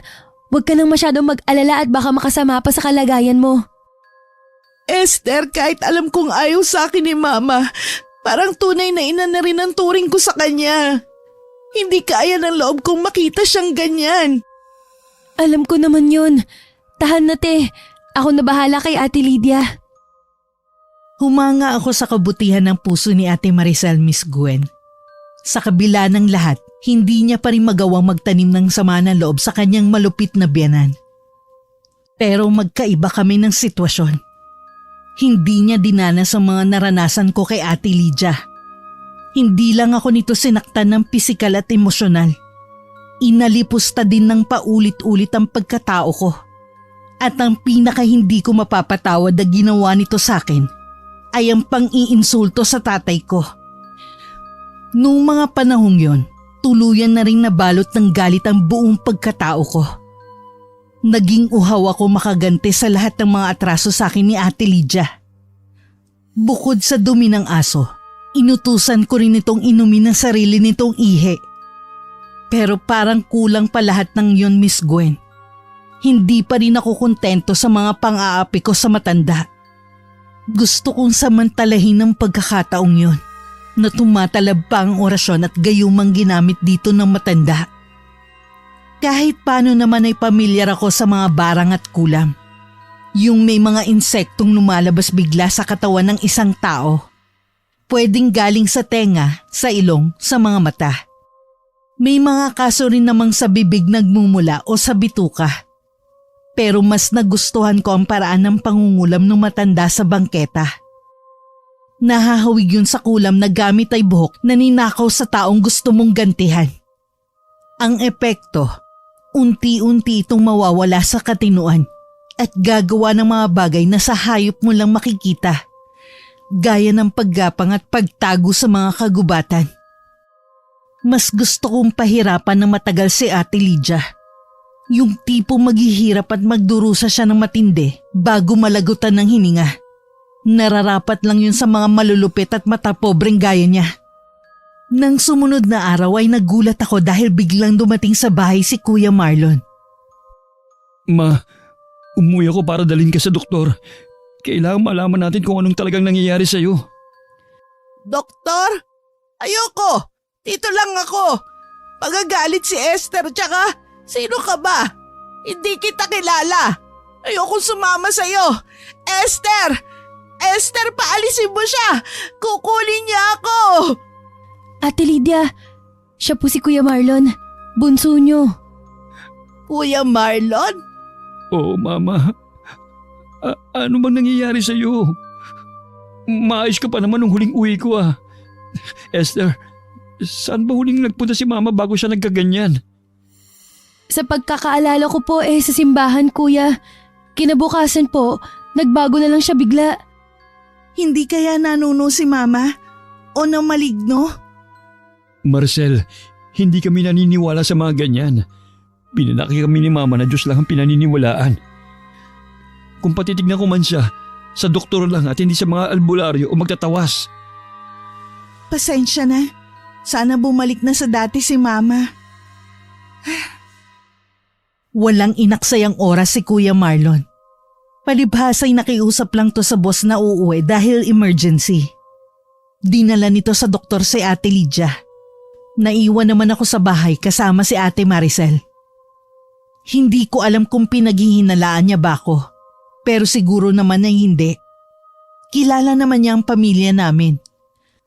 Huwag ka nang masyadong mag-alala at baka makasama pa sa kalagayan mo. Esther, kahit alam kong ayaw sa akin ni Mama, parang tunay na ina na rin ang turing ko sa kanya. Hindi kaya ng loob kong makita siyang ganyan. Alam ko naman yun. Tahan na, te. Ako na bahala kay Ate Lydia. Humanga ako sa kabutihan ng puso ni Ate Maricel, Miss Gwen. Sa kabila ng lahat, hindi niya pa rin magawang magtanim ng sama ng loob sa kanyang malupit na biyanan. Pero magkaiba kami ng sitwasyon. Hindi niya dinanas ang mga naranasan ko kay Ate Lydia. Hindi lang ako nito sinaktan ng pisikal at emosyonal. Inalipusta din ng paulit-ulit ang pagkatao ko. At ang pinaka hindi ko mapapatawad na ginawa nito sa akin ay ang pang-iinsulto sa tatay ko. Noong mga panahong yon, tuluyan na rin nabalot ng galit ang buong pagkatao ko. Naging uhaw ako makaganti sa lahat ng mga atraso sa akin ni Ate Lydia. Bukod sa dumi ng aso, inutusan ko rin itong inumin ng sarili nitong ihi. Pero parang kulang pa lahat ng yon, Miss Gwen. Hindi pa rin ako kontento sa mga pang-aapi ko sa matanda. Gusto kong samantalahin ng pagkakataong yon na tumatalab pa ang orasyon at gayumang ginamit dito ng matanda. Kahit paano naman ay pamilyar ako sa mga barang at kulam. Yung may mga insektong lumalabas bigla sa katawan ng isang tao. Pwedeng galing sa tenga, sa ilong, sa mga mata. May mga kaso rin namang sa bibig nagmumula o sa bituka. Pero mas nagustuhan ko ang paraan ng pangungulam ng matanda sa bangketa. Nahahawig yun sa kulam na gamit ay buhok na ninakaw sa taong gusto mong gantihan. Ang epekto, unti-unti itong mawawala sa katinuan at gagawa ng mga bagay na sa hayop mo lang makikita. Gaya ng paggapang at pagtago sa mga kagubatan. Mas gusto kong pahirapan na matagal si Ate Lydia. Yung tipo maghihirap at magdurusa siya ng matindi bago malagutan ng hininga. Nararapat lang yun sa mga malulupit at matapobreng gaya niya. Nang sumunod na araw ay nagulat ako dahil biglang dumating sa bahay si Kuya Marlon. Ma, umuwi ako para dalhin ka sa doktor. Kailangan malaman natin kung anong talagang nangyayari sa'yo. Doktor? Ayoko! Dito lang ako! Magagalit si Esther tsaka sino ka ba? Hindi kita kilala! Ayoko sumama sa'yo! Esther! Esther, paalisin mo siya! Kukunin niya ako! Ate Lydia, siya po si Kuya Marlon. Bunso niyo. Kuya Marlon? Oo, Mama. Ano bang nangyayari sa'yo? Maayos ka pa naman nung huling uwi ko ah. Esther, saan ba huling nagpunta si Mama bago siya nagkaganyan? Sa pagkakaalala ko po sa simbahan, Kuya. Kinabukasan po, nagbago na lang siya bigla. Hindi kaya nanuno si Mama? O na maligno? Marcel, hindi kami naniniwala sa mga ganyan. Pinanaki kami ni Mama na Diyos lang ang pinaniniwalaan. Kung patitignan ko man siya, sa doktor lang at hindi sa mga albularyo o magtatawas. Pasensya na. Sana bumalik na sa dati si Mama. Walang inaksayang oras si Kuya Marlon. Palibhasa'y nakiusap lang to sa boss na uuwi dahil emergency. Dinala nito sa doktor si Ate Lydia. Naiwan naman ako sa bahay kasama si Ate Maricel. Hindi ko alam kung pinaghihinalaan niya ba ako Pero siguro naman ay hindi. Kilala naman niya ang pamilya namin.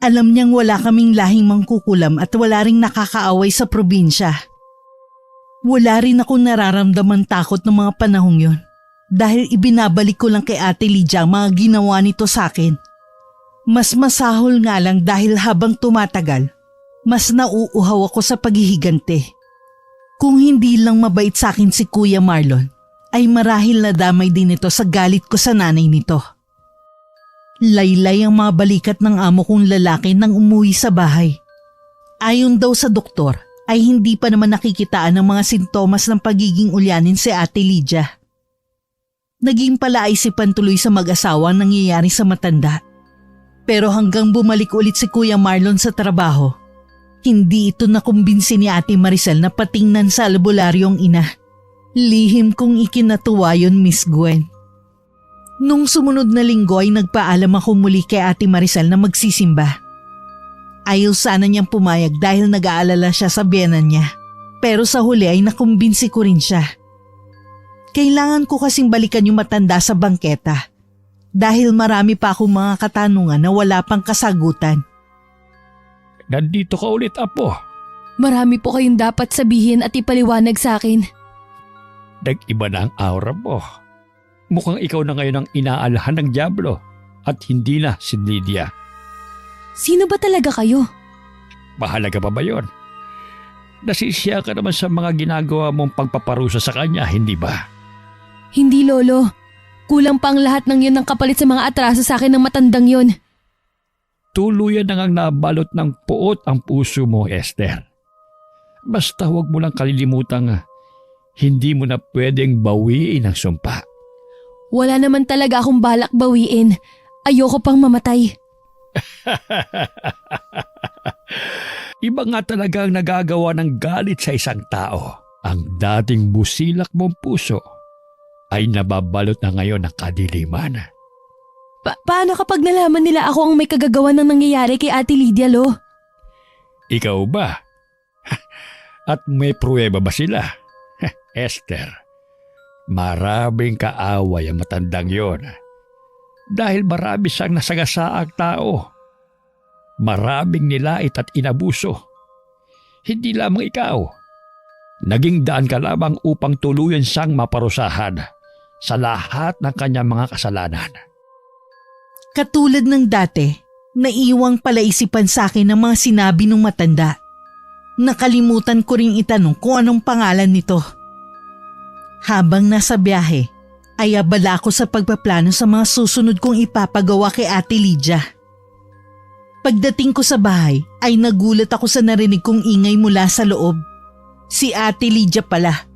Alam niyang wala kaming lahing mangkukulam at wala ring nakakaaway sa probinsya. Wala rin akong nararamdaman takot ng mga panahong yon dahil ibinabalik ko lang kay Ate Lydia ang mga ginawa nito sa akin. Mas masahol nga lang dahil habang tumatagal, mas nauuhaw ako sa paghihigante. Kung hindi lang mabait sa akin si Kuya Marlon, ay marahil nadamay din ito sa galit ko sa nanay nito. Laylay ang mga balikat ng amo kong lalaki nang umuwi sa bahay. Ayon daw sa doktor ay hindi pa naman nakikitaan ng mga sintomas ng pagiging ulyanin si Ate Lydia. Naging palaisipan tuloy sa mag-asawa ang nangyayari sa matanda. Pero hanggang bumalik ulit si Kuya Marlon sa trabaho, hindi ito nakumbinsi ni Ate Maricel na patingnan sa albularyong ina. Lihim kong ikinatuwa yun, Miss Gwen. Nung sumunod na linggo ay nagpaalam ako muli kay Ate Maricel na magsisimba. Ayaw sana niyang pumayag dahil nag-aalala siya sa biyenan niya. Pero sa huli ay nakumbinsi ko rin siya. Kailangan ko kasing balikan yung matanda sa bangketa dahil marami pa akong mga katanungan na wala pang kasagutan. Nandito ka ulit, Apo. Marami po kayong dapat sabihin at ipaliwanag sa akin. Nag-iba na ang aura mo. Mukhang ikaw na ngayon ang inaalahan ng dyablo at hindi na si Lydia. Sino ba talaga kayo? Mahalaga pa ba yun? Nasisiya ka naman sa mga ginagawa mong pagpaparusa sa kanya, hindi ba? Hindi, Lolo. Kulang pa ang lahat ng yun ng kapalit sa mga atraso sa akin ng matandang yun. Tuluyan na ngang nabalot ng puot ang puso mo, Esther. Basta huwag mo lang kalilimutang hindi mo na pwedeng bawiin ang sumpa. Wala naman talaga akong balak bawiin. Ayoko pang mamatay. Iba nga talaga ang nagagawa ng galit sa isang tao. Ang dating busilak mong puso ay nababalot na ngayon ng kadiliman. Paano kapag nalaman nila ako ang may kagagawan ng nangyayari kay Ate Lydia, Lo? Ikaw ba? At may pruweba ba sila? Esther, maraming kaaway ang matandang yon. Dahil marami siyang nasagasaang tao. Maraming nilait at inabuso. Hindi lamang ikaw. Naging daan ka lamang upang tuluyan siyang maparusahan sa lahat ng kanyang mga kasalanan. Katulad ng dati, naiwang palaisipan sa akin ng mga sinabi ng matanda. Nakalimutan ko ring itanong kung anong pangalan nito. Habang nasa biyahe, ay abala ako sa pagpaplano sa mga susunod kong ipapagawa kay Ate Lydia. Pagdating ko sa bahay ay nagulat ako sa narinig kong ingay mula sa loob. Si Ate Lydia pala.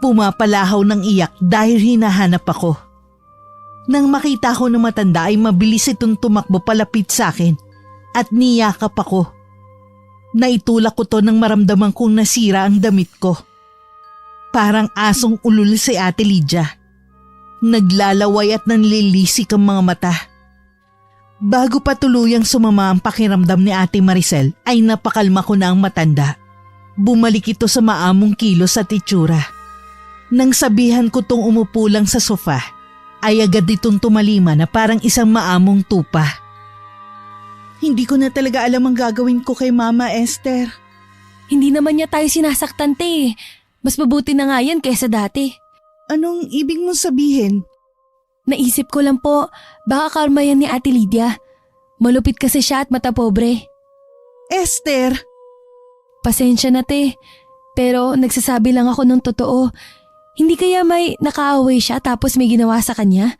Pumapalahaw ng iyak dahil hinahanap ako. Nang makita ko ng matanda ay mabilis itong tumakbo palapit sa akin at niyakap ako. Naitulak ko to nang maramdaman kong nasira ang damit ko. Parang asong ulul si Ate Lydia. Naglalaway at nanlilisik ang mga mata. Bago pa tuluyang sumama ang pakiramdam ni Ate Maricel ay napakalma ko na ang matanda. Bumalik ito sa maamong kilos at itsura. Nang sabihan ko tong umupo lang sa sofa, ay agad itong tumalima na parang isang maamong tupa. Hindi ko na talaga alam ang gagawin ko kay Mama Esther. Hindi naman niya tayo sinasaktan, te. Mas mabuti na nga yan kaysa dati. Anong ibig mong sabihin? Naisip ko lang po, baka karma yan ni Ate Lydia. Malupit kasi siya at mata pobre. Esther! Pasensya na, te. Pero nagsasabi lang ako ng totoo. Hindi kaya may nakaaway siya tapos may ginawa sa kanya?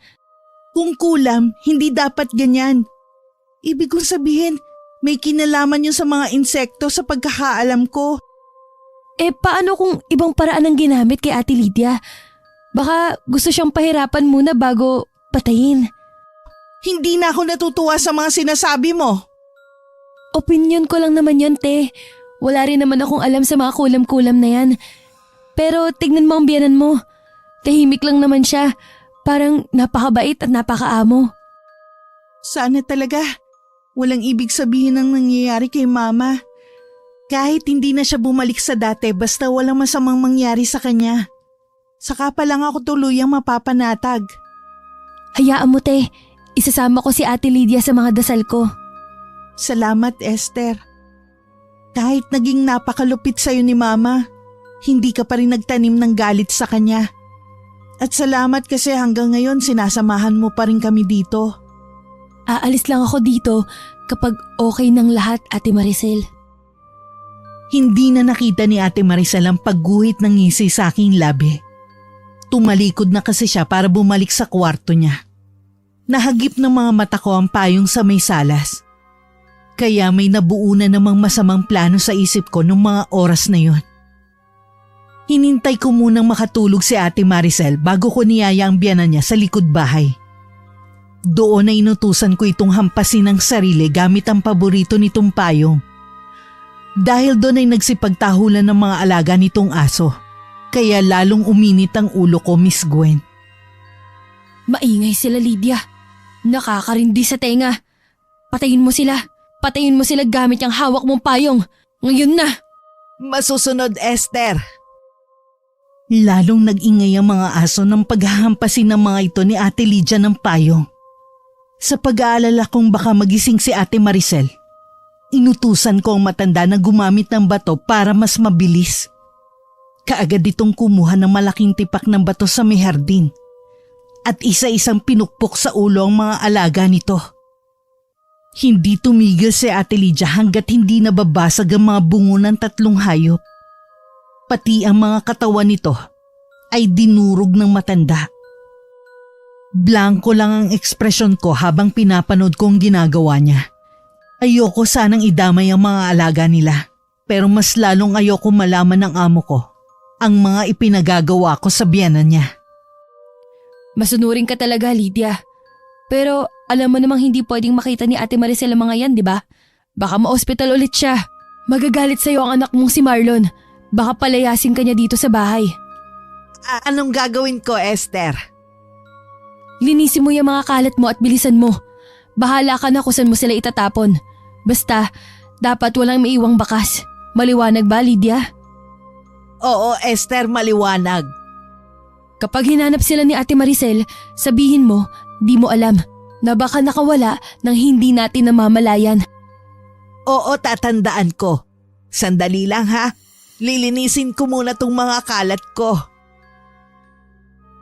Kung kulam, hindi dapat ganyan. Ibig kong sabihin, may kinalaman yun sa mga insekto sa pagkakaalam ko. Paano kung ibang paraan ang ginamit kay Ate Lydia? Baka gusto siyang pahirapan muna bago patayin. Hindi na ako natutuwa sa mga sinasabi mo. Opinyon ko lang naman yun, te. Wala rin naman akong alam sa mga kulam-kulam na yan. Pero tignan mo ang biyanan mo. Tahimik lang naman siya. Parang napakabait at napakaamo. Sana talaga. Walang ibig sabihin ng nangyayari kay Mama. Kahit hindi na siya bumalik sa dati basta walang masamang mangyari sa kanya. Saka pa lang ako tuluyang mapapanatag. Hayaan mo te, isasama ko si Ate Lydia sa mga dasal ko. Salamat, Esther. Kahit naging napakalupit sa'yo ni Mama, hindi ka pa rin nagtanim ng galit sa kanya. At salamat kasi hanggang ngayon sinasamahan mo pa rin kami dito. Aalis lang ako dito kapag okay ng lahat, Ate Maricel. Hindi na nakita ni Ate Maricel ang pagguhit ng ngisi sa aking labi. Tumalikod na kasi siya para bumalik sa kwarto niya. Nahagip ng mga mata ko ang payong sa may salas. Kaya may nabuo na namang masamang plano sa isip ko nung mga oras na yon. Hinintay ko munang makatulog si Ate Maricel bago ko niyaya ang biyanan niya sa likod bahay. Doon na inutusan ko itong hampasin ng sarili gamit ang paborito nitong payong. Dahil doon ay nagsipagtahulan ng mga alaga nitong aso. Kaya lalong uminit ang ulo ko, Miss Gwen. Maingay sila, Lydia. Nakakarindi sa tenga. Patayin mo sila. Patayin mo sila gamit yung hawak mong payong. Ngayon na. Masusunod, Esther. Lalong nag-ingay ang mga aso ng paghahampasin ng mga ito ni Ate Lydia ng payong. Sa pag-aalala kong baka magising si Ate Maricel, inutusan ko ang matanda na gumamit ng bato para mas mabilis. Kaagad itong kumuha ng malaking tipak ng bato sa may hardin at isa-isang pinukpok sa ulo ang mga alaga nito. Hindi tumigil si Ate Lydia hanggat hindi nababasag ang mga bungo ng 3 hayop. Pati ang mga katawan nito ay dinurog ng matanda. Blanko lang ang ekspresyon ko habang pinapanood ko ang ginagawa niya. Ayoko sanang idamay ang mga alaga nila, pero mas lalong ayoko malaman ng amo ko ang mga ipinagagawa ko sa biyanan niya. Masunurin ka talaga, Lydia. Pero alam mo namang hindi pwedeng makita ni Ate Maricel ang mga yan, di ba? Baka ma-hospital ulit siya. Magagalit sa'yo ang anak mong si Marlon. Baka palayasin ka niya dito sa bahay. Anong gagawin ko, Esther? Linisin mo yung mga kalat mo at bilisan mo. Bahala ka na kung saan mo sila itatapon. Basta, dapat walang maiwang bakas. Maliwanag ba, Lydia? Oo, Esther, maliwanag. Kapag hinanap sila ni Ate Maricel, sabihin mo, di mo alam na baka nakawala nang hindi natin namamalayan. Oo, tatandaan ko. Sandali lang ha. Lilinisin ko muna tong mga kalat ko.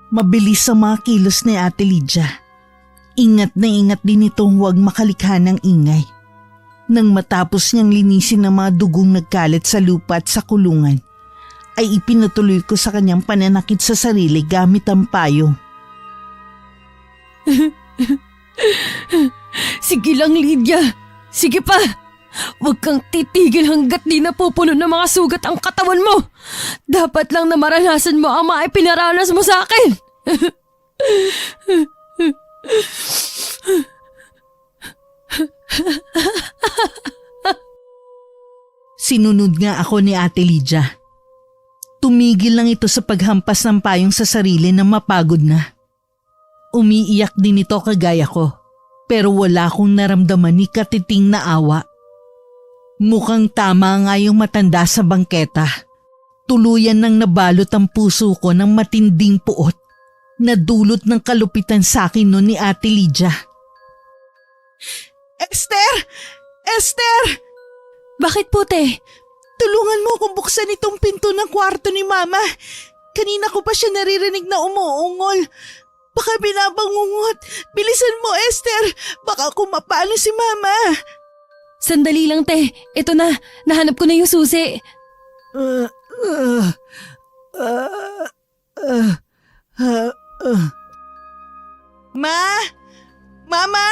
Mabilis ang mga kilos ni Ate Lydia. Ingat na ingat din itong huwag makalikha ng ingay. Nang matapos niyang linisin ang mga dugong nagkalat sa lupa at sa kulungan, ay ipinatuloy ko sa kanyang pananakit sa sarili gamit ang payong. Sige lang, Lydia. Sige pa. Huwag kang titigil hanggat di napupuno ng mga sugat ang katawan mo. Dapat lang na maranasan mo ang mga ipinaranas mo sa akin. Sinunod nga ako ni Ate Lydia. Tumigil lang ito sa paghampas ng payong sa sarili na mapagod na. Umiiyak din ito kagaya ko, pero wala akong naramdaman ni katiting na awa. Mukhang tama nga yung matanda sa bangketa. Tuluyan nang nabalot ang puso ko ng matinding puot na dulot ng kalupitan sa akin noon ni Ate Lydia. Esther! Esther! Bakit po, te? Tulungan mo akong buksan itong pinto ng kwarto ni Mama. Kanina ko pa siya naririnig na umuungol. Baka binabangungot. Bilisan mo, Esther. Baka kumapano si Mama. Sandali lang, te. Ito na. Nahanap ko na yung susi. Ma? Mama?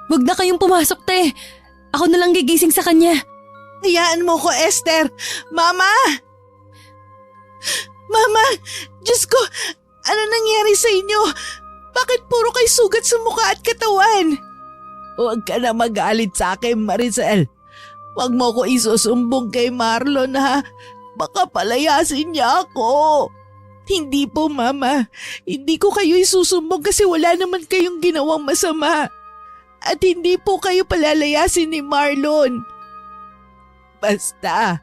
Huwag na kayong pumasok, te. Ako na lang gigising sa kanya. Hayaan mo ko, Esther. Mama? Mama, Diyos ko, ano nangyari sa inyo? Bakit puro kay sugat sa mukha at katawan? Huwag ka na magalit sa akin, Maricel. Huwag mo ko isusumbong kay Marlon ha. Baka palayasin niya ako. Hindi po, Mama. Hindi ko kayo isusumbong kasi wala naman kayong ginawang masama. At hindi po kayo palalayasin ni Marlon. Basta,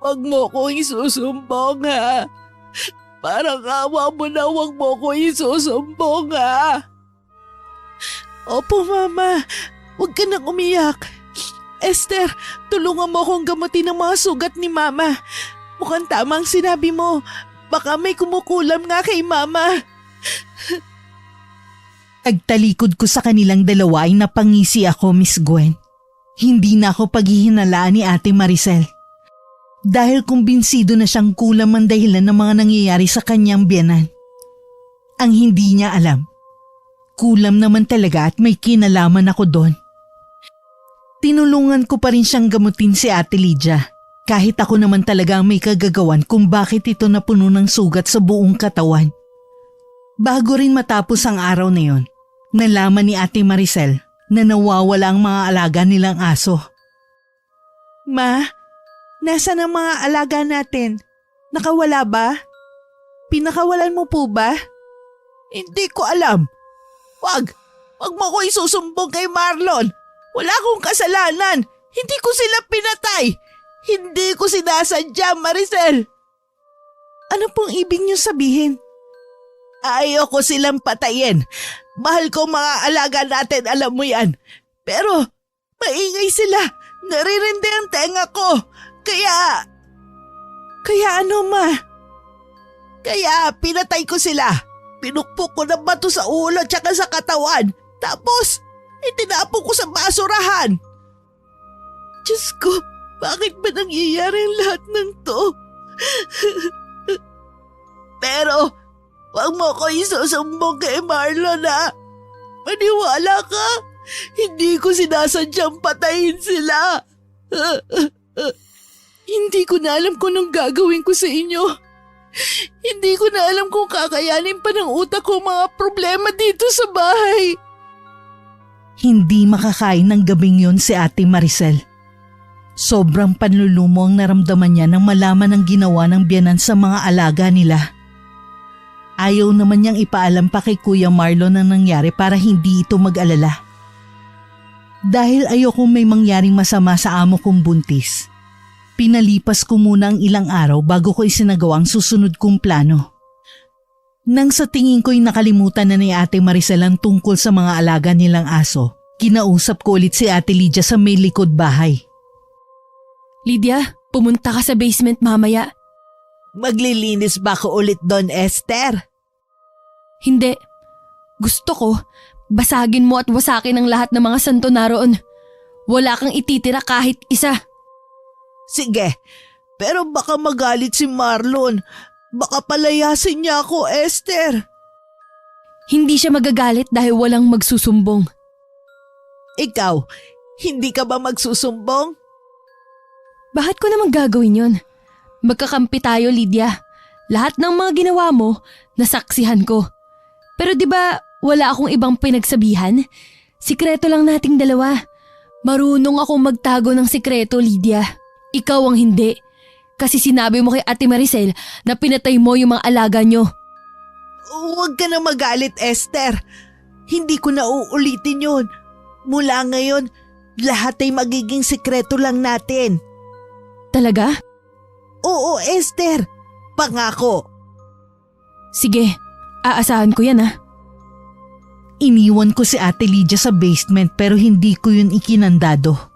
huwag mo kong isusumbong ha. Parang awa mo na, huwag mo ko isusumbong ha. Opo Mama, huwag ka nang umiyak. Esther, tulungan mo akong gamutin ang mga sugat ni Mama. Mukhang tama ang sinabi mo. Baka may kumukulam nga kay Mama. Agtalikod ko sa kanilang dalawa ay napangisi ako, Miss Gwen. Hindi na ako paghihinalaan ni Ate Maricel. Dahil kumbinsido na siyang kulam ang dahilan ng mga nangyayari sa kanyang biyenan. Ang hindi niya alam, kulam naman talaga at may kinalaman ako doon. Tinulungan ko pa rin siyang gamutin si Ate Lydia, kahit ako naman talaga ang may kagagawan kung bakit ito napuno ng sugat sa buong katawan. Bago rin matapos ang araw na yon, nalaman ni Ate Maricel na nawawala ang mga alaga nilang aso. Ma, nasaan ang mga alaga natin? Nakawala ba? Pinakawalan mo po ba? Hindi ko alam. Wag mo ko isusumbong kay Marlon. Wala akong kasalanan. Hindi ko sila pinatay. Hindi ko sinasadya, Maricel. Ano pong ibig niyo sabihin? Ayoko silang patayin. Mahal ko mga alaga natin, alam mo yan. Pero maingay sila. Naririndi ang tenga ko. Kaya ano, Ma? Kaya pinatay ko sila. Pinukpok ko ng bato sa ulo tsaka sa katawan. Tapos itinapon ko sa basurahan. Diyos ko, bakit ba nangyayari ang lahat ng to? Pero wag mo ko isusumbong kay Marlon ha. Maniwala ka. Hindi ko sinasadyang patayin sila. Hindi ko na alam kung anong gagawin ko sa inyo. Hindi ko na alam kung kakayanin pa ng utak ko mga problema dito sa bahay. Hindi makakain ng gabing yon si Ate Maricel. Sobrang panlulumo ang naramdaman niya nang malaman ang ginawa ng biyenan sa mga alaga nila. Ayaw naman niyang ipaalam pa kay Kuya Marlon ang nangyari para hindi ito mag-alala. Dahil ayokong may mangyaring masama sa amo kong buntis, pinalipas ko muna ang ilang araw bago ko isinagawa ang susunod kong plano. Nang sa tingin ko'y nakalimutan na ni Ate Maricel ang tungkol sa mga alaga nilang aso, kinausap ko ulit si Ate Lydia sa may likod bahay. Lydia, pumunta ka sa basement mamaya. Maglilinis ba ako ulit doon, Esther? Hindi. Gusto ko, basagin mo at wasakin ang lahat ng mga santo naroon. Wala kang ititira kahit isa. Sige, pero baka magalit si Marlon. Baka palayasin niya ako, Esther. Hindi siya magagalit dahil walang magsusumbong. Ikaw, hindi ka ba magsusumbong? Bakit ko naman gagawin yon? Magkakampi tayo, Lydia. Lahat ng mga ginawa mo, nasaksihan ko. Pero di ba wala akong ibang pinagsabihan? Sikreto lang nating dalawa. Marunong akong magtago ng sikreto, Lydia. Ikaw ang hindi. Kasi sinabi mo kay Ate Maricel na pinatay mo yung mga alaga nyo. Huwag ka na magalit, Esther. Hindi ko na uulitin yun. Mula ngayon, lahat ay magiging sikreto lang natin. Talaga? Oo, Esther. Pangako. Sige, aasahan ko yan ha. Iniwan ko si Ate Lydia sa basement pero hindi ko yun ikinandado.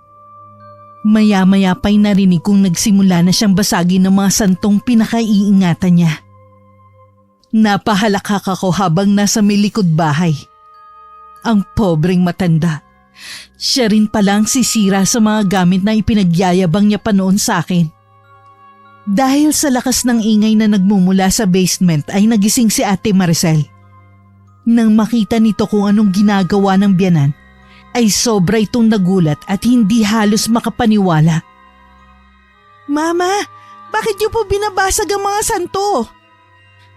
Maya-maya pa'y narinig kong nagsimula na siyang basagin ng mga santong pinakaiingatan niya. Napahalakak ako habang nasa may likod bahay. Ang pobreng matanda. Siya rin palang sisira sa mga gamit na ipinagyayabang niya pa noon sa akin. Dahil sa lakas ng ingay na nagmumula sa basement ay nagising si Ate Maricel. Nang makita nito kung anong ginagawa ng biyenan, ay sobra itong nagulat at hindi halos makapaniwala. Mama, bakit niyo po binabasag ang mga santo?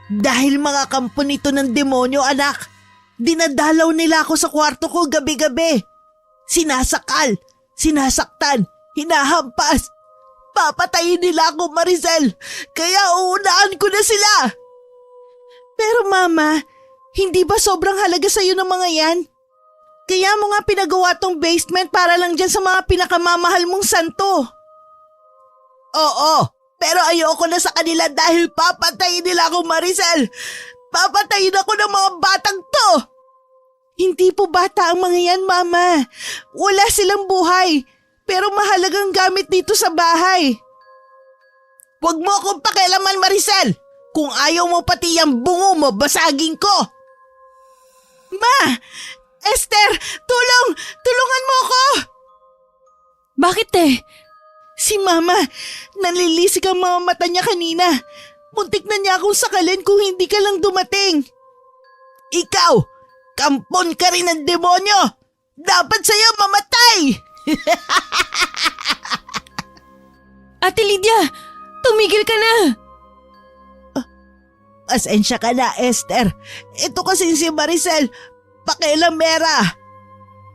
Dahil mga kampo nito ng demonyo, anak. Dinadalaw nila ako sa kwarto ko gabi-gabi. Sinasakal, sinasaktan, hinahampas. Papatayin nila ako, Maricel. Kaya uunaan ko na sila. Pero Mama, hindi ba sobrang halaga sa'yo ng mga yan? Kaya mo nga pinagawa tong basement para lang dyan sa mga pinakamamahal mong santo. Oo, Pero ayoko na sa kanila dahil papatayin nila ako, Maricel. Papatayin ako ng mga batang to. Hindi po bata ang mga yan, Mama. Wala silang buhay, pero mahalagang gamit dito sa bahay. Huwag mo akong pakialaman, Maricel. Kung ayaw mo pati yung bungo mo, basagin ko. Ma! Esther! Tulong! Tulungan mo ako! Bakit Si Mama, nalilisik ang mga mata niya kanina. Muntik na niya akong sakalin kung hindi ka lang dumating. Ikaw, kampon ka rin ng demonyo. Dapat sa'yo mamatay. Ate Lydia, tumigil ka na! Pasensya ka na, Esther. Ito kasi si Maricel, pakialamera.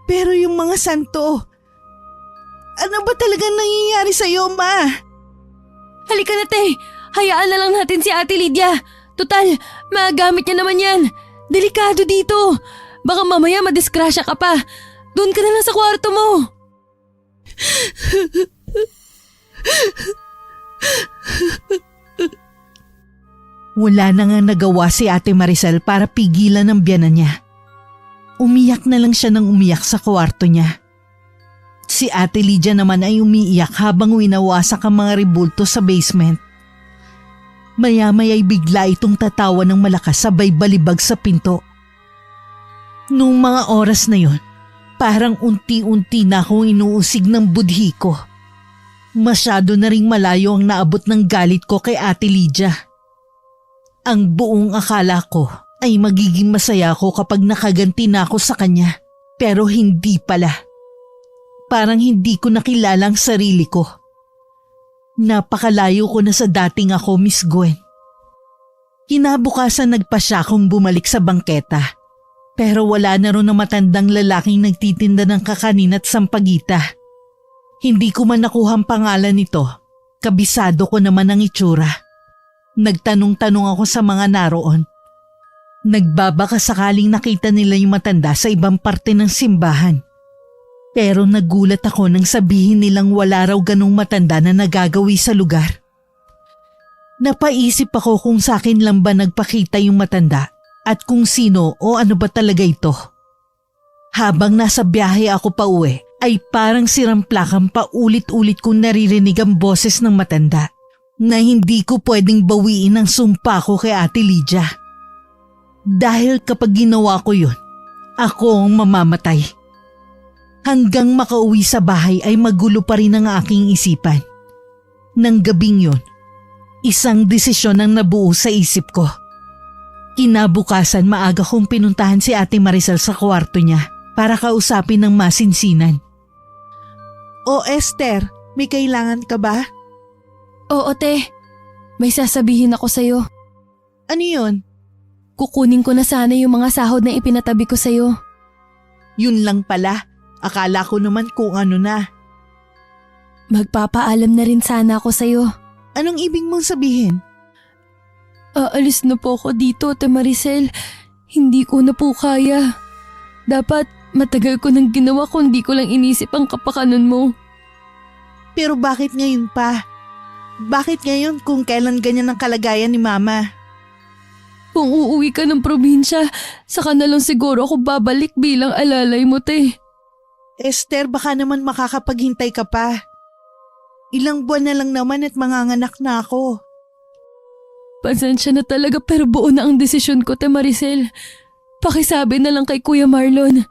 Pero yung mga santo, ano ba talagang nangyayari sa'yo, Ma? Halika na, te. Hayaan na lang natin si Ate Lydia. Total, magamit niya naman yan. Delikado dito. Baka mamaya madisgrasya ka pa. Doon ka na lang sa kwarto mo. Wala na nga nagawa si Ate Maricel para pigilan ang biyanan niya. Umiyak na lang siya ng umiyak sa kwarto niya. Si Ate Lydia naman ay umiiyak habang winawasak ang mga rebulto sa basement. Maya-maya ay bigla itong tatawa ng malakas sabay balibag sa pinto. Noong mga oras na yon, parang unti-unti na akong inuusig ng budhi ko. Masyado na ring malayo ang naabot ng galit ko kay Ate Lydia. Ang buong akala ko ay magiging masaya ako kapag nakaganti na ako sa kanya. Pero hindi pala. Parang hindi ko nakilala ang sarili ko. Napakalayo ko na sa dating ako, Miss Gwen. Kinabukasan nagpa siya akong bumalik sa bangketa. Pero wala na ron na matandang lalaking nagtitinda ng kakanin at sampagita. Hindi ko man nakuha ang pangalan nito. Kabisado ko naman ang itsura. Nagtanong-tanong ako sa mga naroon. Nagbabaka sakaling nakita nila yung matanda sa ibang parte ng simbahan. Pero nagulat ako nang sabihin nilang wala raw ganong matanda na nagagawi sa lugar. Napaisip ako kung sa akin lang ba nagpakita yung matanda at kung sino o ano ba talaga ito. Habang nasa biyahe ako pa uwi ay parang siramplakan pa ulit-ulit kong naririnig ang boses ng matanda. Na hindi ko pwedeng bawiin ang sumpa ko kay Ate Lydia. Dahil kapag ginawa ko yun, ako ang mamamatay. Hanggang makauwi sa bahay ay magulo pa rin ang aking isipan. Nang gabing yun, isang desisyon ang nabuo sa isip ko. Kinabukasan maaga kong pinuntahan si Ate Maricel sa kwarto niya para kausapin ng masinsinan. O Esther, may kailangan ka ba? Oo, te. May sasabihin ako sa'yo. Ano yun? Kukunin ko na sana yung mga sahod na ipinatabi ko sa'yo. Yun lang pala. Akala ko naman kung ano na. Magpapaalam na rin sana ako sa'yo. Anong ibig mong sabihin? Aalis na po ako dito, Ate Maricel. Hindi ko na po kaya. Dapat matagal ko nang ginawa kung di ko lang inisip ang kapakanan mo. Pero bakit ngayon pa? Bakit ngayon kung kailan ganyan ang kalagayan ni Mama? Kung uuwi ka ng probinsya, saka na lang siguro ako babalik bilang alalay mo, te. Esther, baka naman makakapaghintay ka pa. Ilang buwan na lang naman at manganganak na ako. Pasensya na talaga pero buo na ang desisyon ko, Te Maricel. Pakisabi na lang kay Kuya Marlon.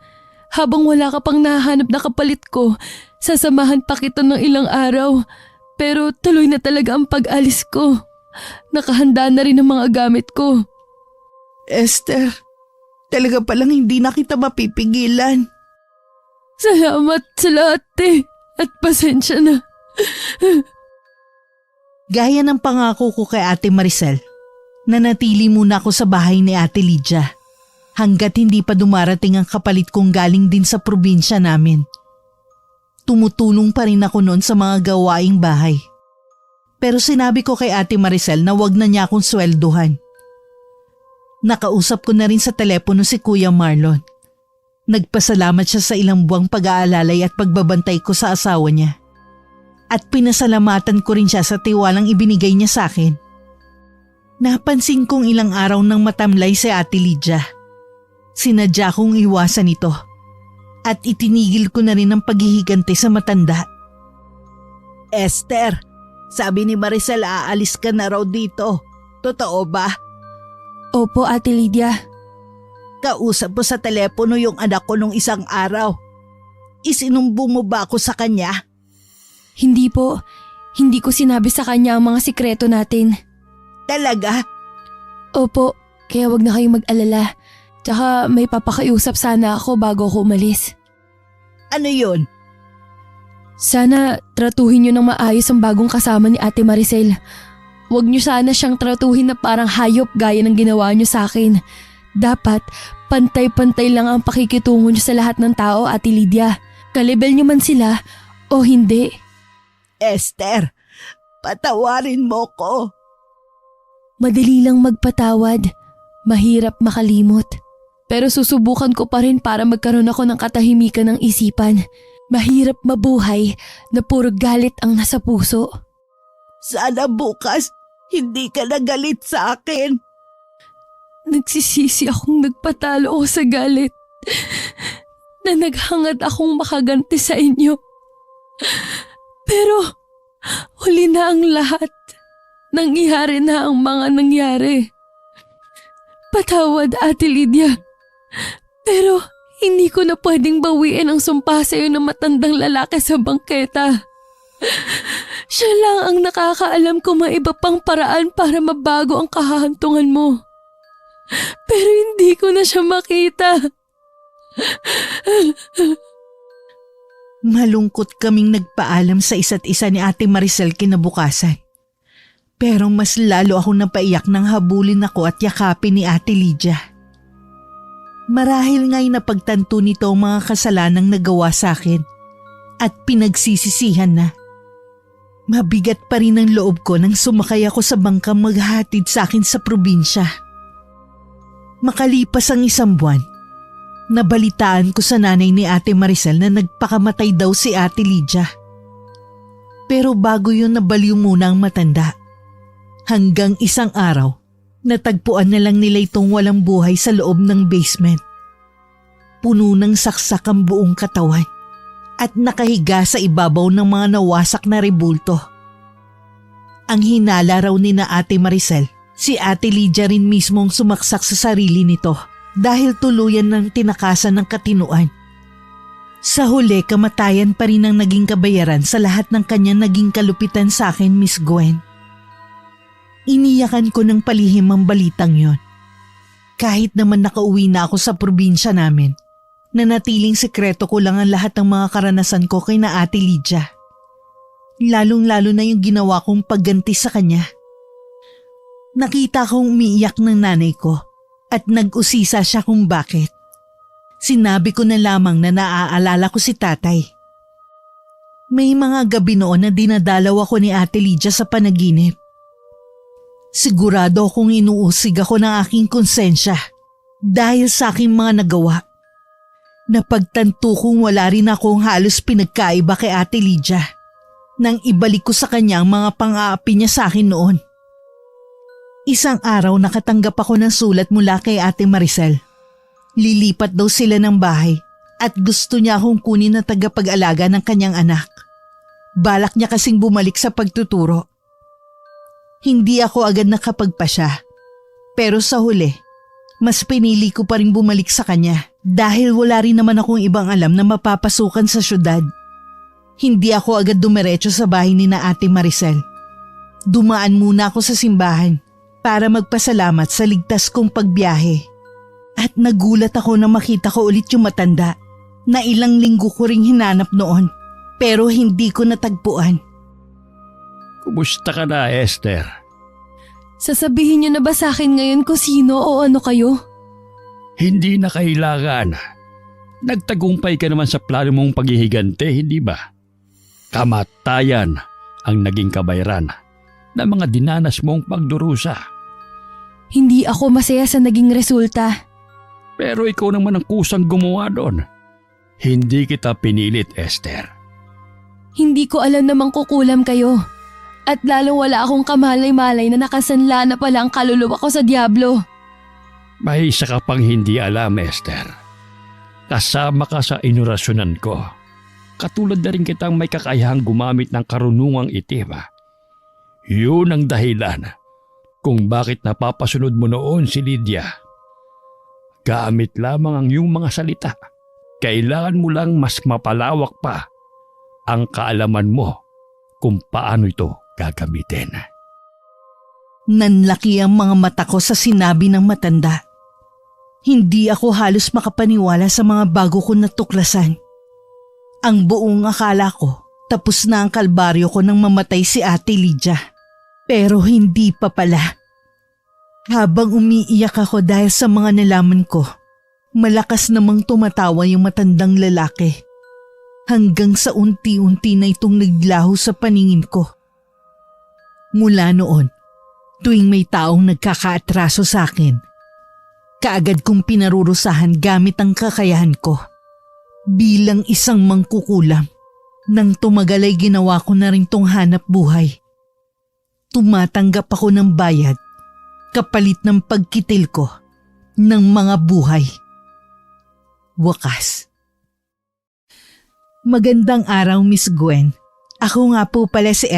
Habang wala ka pang nahanap na kapalit ko, sasamahan pa kita ng ilang araw. Pero tuloy na talaga ang pag-alis ko. Nakahanda na rin ang mga gamit ko. Esther, talaga palang hindi na kita mapipigilan. Salamat sa lahat, te. At pasensya na. Gaya ng pangako ko kay Ate Maricel, nanatili muna ako sa bahay ni Ate Lydia hanggat hindi pa dumarating ang kapalit kong galing din sa probinsya namin. Tumutulong pa rin ako noon sa mga gawaing bahay. Pero sinabi ko kay Ate Maricel na wag na niya akong swelduhan. Nakausap ko na rin sa telepono si Kuya Marlon. Nagpasalamat siya sa ilang buwang pag-aalalay at pagbabantay ko sa asawa niya. at pinasalamatan ko rin siya sa tiwalang ibinigay niya sa akin. Napansin kong ilang araw nang matamlay si Ate Lydia. Sinadya kong iwasan ito at itinigil ko na rin ang paghihigante sa matanda. Esther, sabi ni Maricel aalis ka na raw dito. Totoo ba? Opo, Ate Lydia. Kausap mo sa telepono yung anak ko nung isang araw. Isinumbong mo ba ako sa kanya? Hindi po. Hindi ko sinabi sa kanya ang mga sikreto natin. Talaga? Opo, kaya wag na kayong mag-alala. Tsaka may papakiusap sana ako bago ako umalis. Ano yun? Sana tratuhin niyo ng maayos ang bagong kasama ni Ate Maricel. Huwag niyo sana siyang tratuhin na parang hayop gaya ng ginawa niyo sa akin. Dapat pantay-pantay lang ang pakikitungo niyo sa lahat ng tao, Ate Lydia. Kalibel niyo man sila o hindi. Esther, patawarin mo ko. Madali lang magpatawad. Mahirap makalimot. Pero susubukan ko pa rin para magkaroon ako ng katahimikan ng isipan. Mahirap mabuhay na puro galit ang nasa puso. Sana bukas hindi ka nagalit sa akin. Nagsisisi akong nagpatalo ako sa galit. Na naghangad akong makaganti sa inyo. Pero huli na ang lahat. Nangyari na ang mga nangyari. Patawad, Ate Lydia. Pero hindi ko na pwedeng bawiin ang sumpa sa iyo ng matandang lalaki sa bangketa. Siya lang ang nakakaalam kung may iba pang paraan para mabago ang kahahantungan mo. Pero hindi ko na siya makita. Malungkot kaming nagpaalam sa isa't isa ni Ate Maricel kinabukasan. Pero mas lalo akong napaiyak nang habulin ako at yakapin ni Ate Lydia. Marahil nga'y napagtanto nito ang mga kasalanang nagawa sa akin at pinagsisisihan na. Mabigat pa rin ang loob ko nang sumakay ako sa bangkang maghatid sa akin sa probinsya. Makalipas ang isang buwan, nabalitaan ko sa nanay ni Ate Maricel na nagpakamatay daw si Ate Lydia. Pero bago yun nabaliw muna ang matanda. Hanggang isang araw, natagpuan na lang nila itong walang buhay sa loob ng basement. Puno ng saksak ang buong katawan at nakahiga sa ibabaw ng mga nawasak na rebulto. Ang hinala raw ni na Ate Maricel, si Ate Lydia rin mismo ang sumaksak sa sarili nito dahil tuluyan ng tinakasan ng katinuan. Sa huli, kamatayan pa rin ang naging kabayaran sa lahat ng kanyang naging kalupitan sa akin, Miss Gwen. Iniyakan ko ng palihim ang balitang yon. Kahit naman nakauwi na ako sa probinsya namin, nanatiling sekreto ko lang ang lahat ng mga karanasan ko kay na Ate Lydia. Lalong-lalo na yung ginawa kong pagganti sa kanya. Nakita kong umiiyak ng nanay ko at nag-usisa siya kung bakit. Sinabi ko na lamang na naaalala ko si tatay. May mga gabi noon na dinadalaw ako ni Ate Lydia sa panaginip. Sigurado akong inuusig ako ng aking konsensya dahil sa aking mga nagawa. Napagtanto kong wala rin akong halos pinagkaiba kay Ate Lydia nang ibalik ko sa kanya ang mga pang-aapi niya sa akin noon. Isang araw nakatanggap ako ng sulat mula kay Ate Maricel. Lilipat daw sila ng bahay at gusto niya akong kunin na tagapag-alaga ng kanyang anak. Balak niya kasing bumalik sa pagtuturo. Hindi ako agad nakapagpasya. Pero sa huli, mas pinili ko pa rin bumalik sa kanya dahil wala rin naman akong ibang alam na mapapasukan sa syudad. Hindi ako agad dumiretso sa bahay ni na Ate Maricel. Dumaan muna ako sa simbahan para magpasalamat sa ligtas kong pagbiyahe. At nagulat ako na makita ko ulit yung matanda na ilang linggo ko ring hinanap noon pero hindi ko natagpuan. Kumusta ka na, Esther? Sasabihin niyo na ba sa akin ngayon kung sino o ano kayo? Hindi na kailangan. Nagtagumpay ka naman sa plano mong paghihigante, hindi ba? Kamatayan ang naging kabayaran ng mga dinanas mong pagdurusa. Hindi ako masaya sa naging resulta. Pero ikaw naman ang kusang gumawa doon. Hindi kita pinilit, Esther. Hindi ko alam na mangkukulam kayo. At lalong wala akong kamalay-malay na nakasanla na pala ang kaluluwa ko sa Diablo. May isa ka pang hindi alam, Esther. Kasama ka sa inorasyonan ko. Katulad na rin kitang may kakayahang gumamit ng karunungang itim. Yun ang dahilan kung bakit napapasunod mo noon si Lydia. Gamit lamang ang iyong mga salita. Kailangan mo lang mas mapalawak pa ang kaalaman mo kung paano ito gagamitin. Nanlaki ang mga mata ko sa sinabi ng matanda. Hindi ako halos makapaniwala sa mga bago ko natuklasan. Ang buong akala ko, tapos na ang kalbaryo ko nang mamatay si Ate Lydia. Pero hindi pa pala. Habang umiiyak ako dahil sa mga nalaman ko, malakas namang tumatawa yung matandang lalaki. Hanggang sa unti-unti na itong naglaho sa paningin ko. Mula noon, tuwing may taong nagkakaatraso sa akin, kaagad kong pinarurusahan gamit ang kakayahan ko. Bilang isang mangkukulam, nang tumagal ay ginawa ko na rin tong hanap buhay. Tumatanggap ako ng bayad, kapalit ng pagkitil ko ng mga buhay. Wakas. Magandang araw, Miss Gwen. Ako nga po pala si